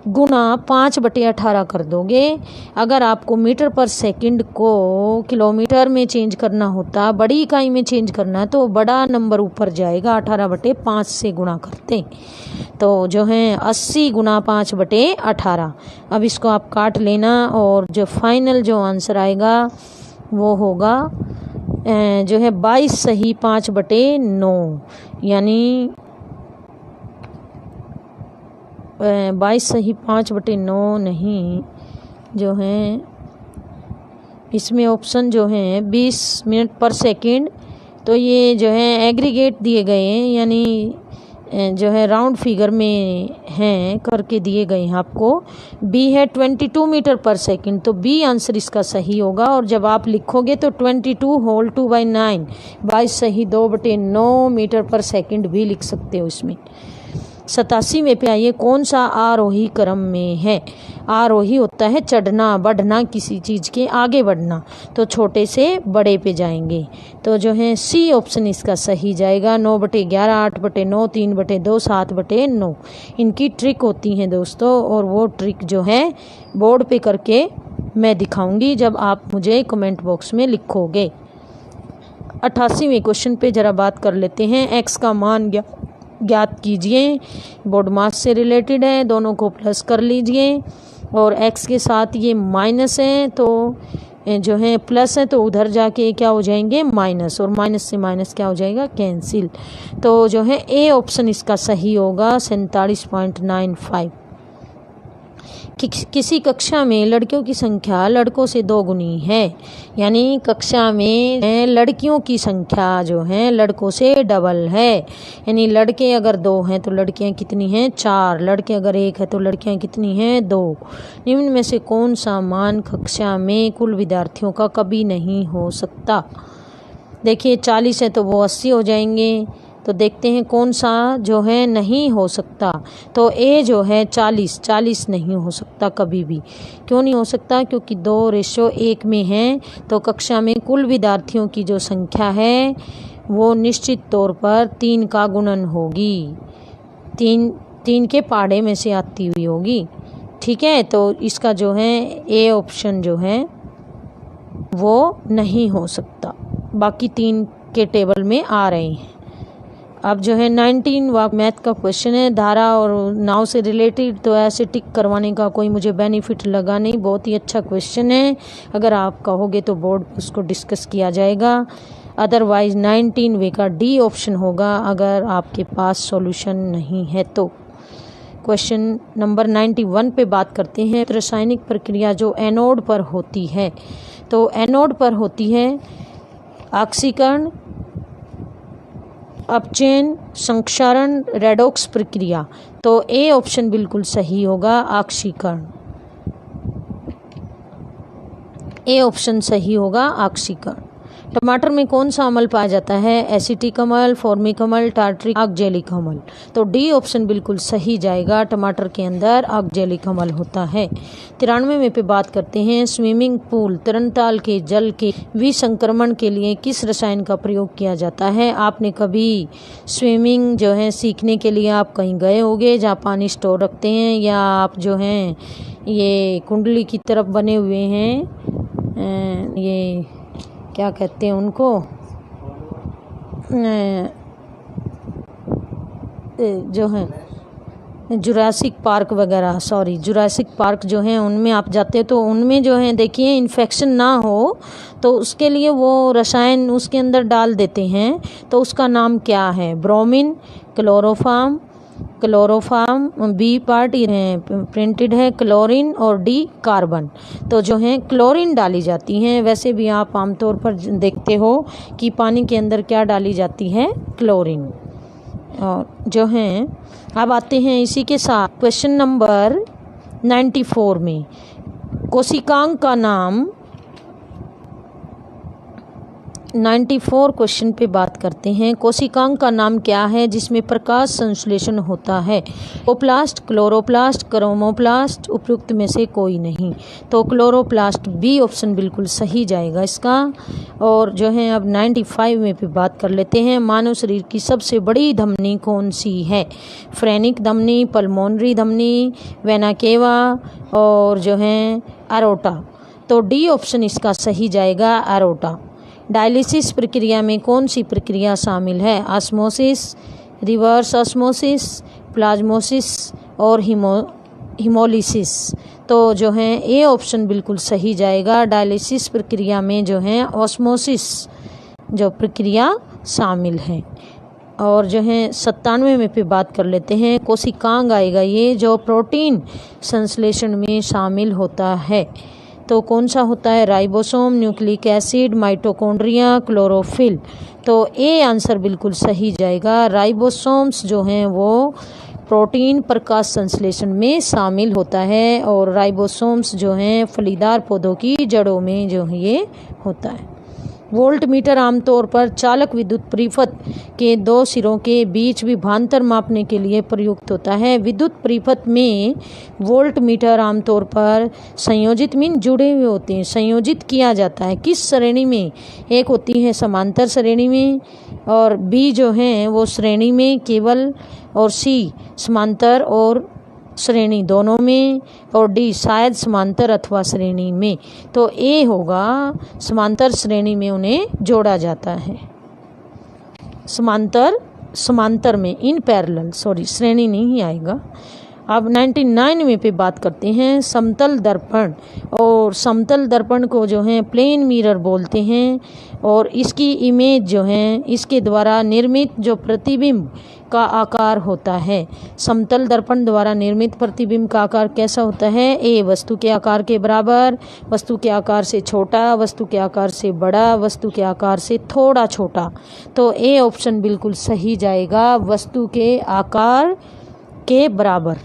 गुना 5/18 कर दोगे। अगर आपको मीटर पर सेकंड को किलोमीटर में चेंज करना होता, बड़ी इकाई में चेंज करना है, तो बड़ा नंबर ऊपर जाएगा, 18/5 से गुणा करते। तो जो है 80 गुना 5/18। अब इसको आप काट लेना, और जो फाइनल जो आंसर आएगा वो होगा जो है 22 सही 5/9, यानी 22 सही 5/9 नहीं, जो है इसमें ऑप्शन जो है 20 मिनट पर सेकंड, तो ये जो है एग्रीगेट दिए गए हैं, यानी जो है राउंड फिगर में हैं करके दिए गए हैं आपको। बी है 22 मीटर पर सेकंड, तो बी आंसर इसका सही होगा। और जब आप लिखोगे तो 22 होल 2/9, 22 सही 2/9 मीटर पर सेकंड भी लिख सकते हो इसमें। 87वें पे आइए, कौन सा आरोही क्रम में है? आरोही होता है चढ़ना बढ़ना, किसी चीज़ के आगे बढ़ना, तो छोटे से बड़े पे जाएंगे, तो जो है सी ऑप्शन इसका सही जाएगा। 9/11, 8/9, 3/2, 7/9 इनकी ट्रिक होती हैं दोस्तों, और वो ट्रिक जो है बोर्ड पे करके मैं दिखाऊंगी जब आप मुझे कमेंट बॉक्स में लिखोगे। 88वें क्वेश्चन पे जरा बात कर लेते हैं। एक्स का मान ज्ञात कीजिए, बोर्ड मास से रिलेटेड है, दोनों को प्लस कर लीजिए, और x के साथ ये माइनस है, तो जो है प्लस है तो उधर जाके क्या हो जाएंगे माइनस, और माइनस से माइनस क्या हो जाएगा कैंसिल, तो जो है ए ऑप्शन इसका सही होगा 47.95। किसी कक्षा में लड़कियों की संख्या लड़कों से 2 गुनी है, यानी कक्षा में लड़कियों की संख्या जो है लड़कों से डबल है, यानी लड़के अगर 2 हैं तो लड़कियां कितनी हैं 4, लड़के अगर 1 है तो लड़कियां कितनी हैं 2। निम्न में से कौन सा मान कक्षा में कुल विद्यार्थियों का कभी नहीं हो सकता? देखिए 40 है तो वो 80 हो जाएंगे, तो देखते हैं कौन सा जो है नहीं हो सकता। तो ए जो है 40 नहीं हो सकता कभी भी। क्यों नहीं हो सकता? क्योंकि 2:1 में है, तो कक्षा में कुल विद्यार्थियों की जो संख्या है वो निश्चित तौर पर 3 का गुणन होगी, 3 के पहाड़े में से आती हुई होगी। ठीक है, तो इसका जो है ए ऑप्शन जो है वो नहीं हो सकता, बाकी 3 के टेबल में आ रहे हैं। अब जो है 19 मैथ का क्वेश्चन है, धारा और नाव से रिलेटेड, तो ऐसे टिक करवाने का कोई मुझे बेनिफिट लगा नहीं। बहुत ही अच्छा क्वेश्चन है, अगर आप कहोगे तो बोर्ड पर उसको डिस्कस किया जाएगा। अदरवाइज 19 का डी ऑप्शन होगा अगर आपके पास सॉल्यूशन नहीं है तो। क्वेश्चन नंबर 91 पे बात करते हैं। रासायनिक प्रक्रिया जो एनोड पर होती है, तो एनोड पर होती है ऑक्सीकरण, अपचयन, संक्षारण, रेडॉक्स प्रक्रिया, तो ए ऑप्शन बिल्कुल सही होगा ऑक्सीकरण। ए ऑप्शन सही होगा ऑक्सीकरण। टमाटर में कौन सा अम्ल पाया जाता है? एसिटिक अम्ल, फॉर्मिक अम्ल, टार्ट्रिक, ऑक्जेलिक अम्ल, तो डी ऑप्शन बिल्कुल सही जाएगा। टमाटर के अंदर ऑक्जेलिक अम्ल होता है। 93 में पे बात करते हैं। स्विमिंग पूल तरणताल के जल के विसंक्रमण के लिए किस रसायन का प्रयोग किया जाता है? आपने कभी स्विमिंग जो है सीखने के लिए आप कहीं गए होंगे जहाँ पानी स्टोर रखते हैं, या आप जो हैं ये कुंडली की तरफ बने हुए हैं, ये क्या कहते हैं उनको, जो है जुरासिक पार्क वगैरह, जुरासिक पार्क जो है उनमें आप जाते हैं, तो उनमें जो है देखिए इन्फेक्शन ना हो तो उसके लिए वो रसायन उसके अंदर डाल देते हैं, तो उसका नाम क्या है? Bromine, chloroform, B part printed है क्लोरीन, और डी कार्बन, तो जो है क्लोरीन डाली जाती हैं। वैसे भी आप आमतौर पर देखते हो कि पानी के अंदर क्या डाली जाती है? क्लोरीन। और जो है अब आते हैं इसी के साथ क्वेश्चन नंबर 94 में। कोशिकांग का नाम 94 क्वेश्चन पे बात करते हैं। कोशिकांग का नाम क्या है जिसमें प्रकाश संश्लेषण होता है? ओप्लास्ट, क्लोरोप्लास्ट, क्रोमोप्लास्ट, उपयुक्त में से कोई नहीं, तो क्लोरोप्लास्ट बी ऑप्शन बिल्कुल सही जाएगा इसका। और जो है अब 95 में भी बात कर लेते हैं। मानव शरीर की सबसे बड़ी धमनी कौन सी है? फ्रेनिक धमनी, पल्मोनरी धमनी, वेना केवा, और जो है एरोटा, तो डी ऑप्शन इसका सही जाएगा एरोटा। डायलिसिस प्रक्रिया में कौन सी प्रक्रिया शामिल है? ऑस्मोसिस, रिवर्स ऑस्मोसिस, प्लाज्मोसिस, और हीमोलिसिस, तो जो है ए ऑप्शन बिल्कुल सही जाएगा। डायलिसिस प्रक्रिया में जो है ऑस्मोसिस जो प्रक्रिया शामिल है। और जो है 97 में पे बात कर लेते हैं, कोशिकांग आएगा ये जो प्रोटीन संश्लेषण में शामिल होता है। तो कौन सा होता है? Ribosome, nucleic acid, mitochondria, chlorophyll. तो ए आंसर बिल्कुल सही जाएगा। राइबोसोम्स जो हैं वो प्रोटीन प्रकाश संश्लेषण में शामिल होता है और राइबोसोम्स जो हैं फलीदार पौधों की जड़ों में जो ये होता है। वोल्ट मीटर आमतौर पर चालक विद्युत परिपथ के दो सिरों के बीच विभवांतर मापने के लिए प्रयुक्त होता है। विद्युत परिपथ में वोल्ट मीटर आमतौर पर संयोजित मीन जुड़े हुए होते हैं, संयोजित किया जाता है। किस श्रेणी में? एक होती है समांतर श्रेणी में, और बी जो है वो श्रेणी में केवल, और सी समांतर और श्रेणी दोनों में, और डी शायद समांतर अथवा श्रेणी में। तो ए होगा समांतर श्रेणी में उन्हें जोड़ा जाता है। समांतर में, इन पैरेलल, सॉरी श्रेणी नहीं आएगा। अब 99 में पे बात करते हैं समतल दर्पण। और समतल दर्पण को जो है प्लेन मिरर बोलते हैं और इसकी इमेज जो है इसके द्वारा निर्मित जो प्रतिबिंब का आकार होता है। समतल दर्पण द्वारा निर्मित प्रतिबिंब का आकार कैसा होता है? ए वस्तु के आकार के बराबर, वस्तु के आकार से छोटा, वस्तु के आकार से बड़ा, वस्तु के आकार से थोड़ा छोटा। तो ए ऑप्शन बिल्कुल सही जाएगा, वस्तु के आकार के बराबर।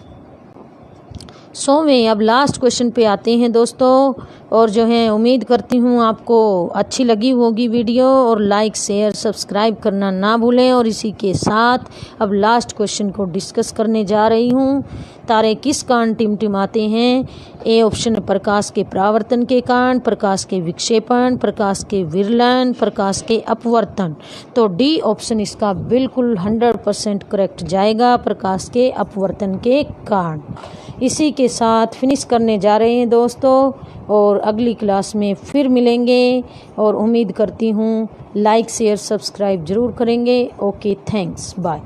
100वें अब लास्ट क्वेश्चन पे आते हैं दोस्तों। और जो है उम्मीद करती हूँ आपको अच्छी लगी होगी वीडियो, और लाइक शेयर सब्सक्राइब करना ना भूलें। और इसी के साथ अब लास्ट क्वेश्चन को डिस्कस करने जा रही हूँ। तारे किस कारण टिमटिमाते हैं? ए ऑप्शन प्रकाश के परावर्तन के कारण, प्रकाश के विक्षेपण, प्रकाश के विरलन, प्रकाश के अपवर्तन। तो डी ऑप्शन इसका बिल्कुल 100% करेक्ट जाएगा, प्रकाश के अपवर्तन के कारण। इसी के साथ फिनिश करने जा रहे हैं दोस्तों, और अगली क्लास में फिर मिलेंगे। और उम्मीद करती हूँ लाइक शेयर सब्सक्राइब जरूर करेंगे। Okay, thanks, bye.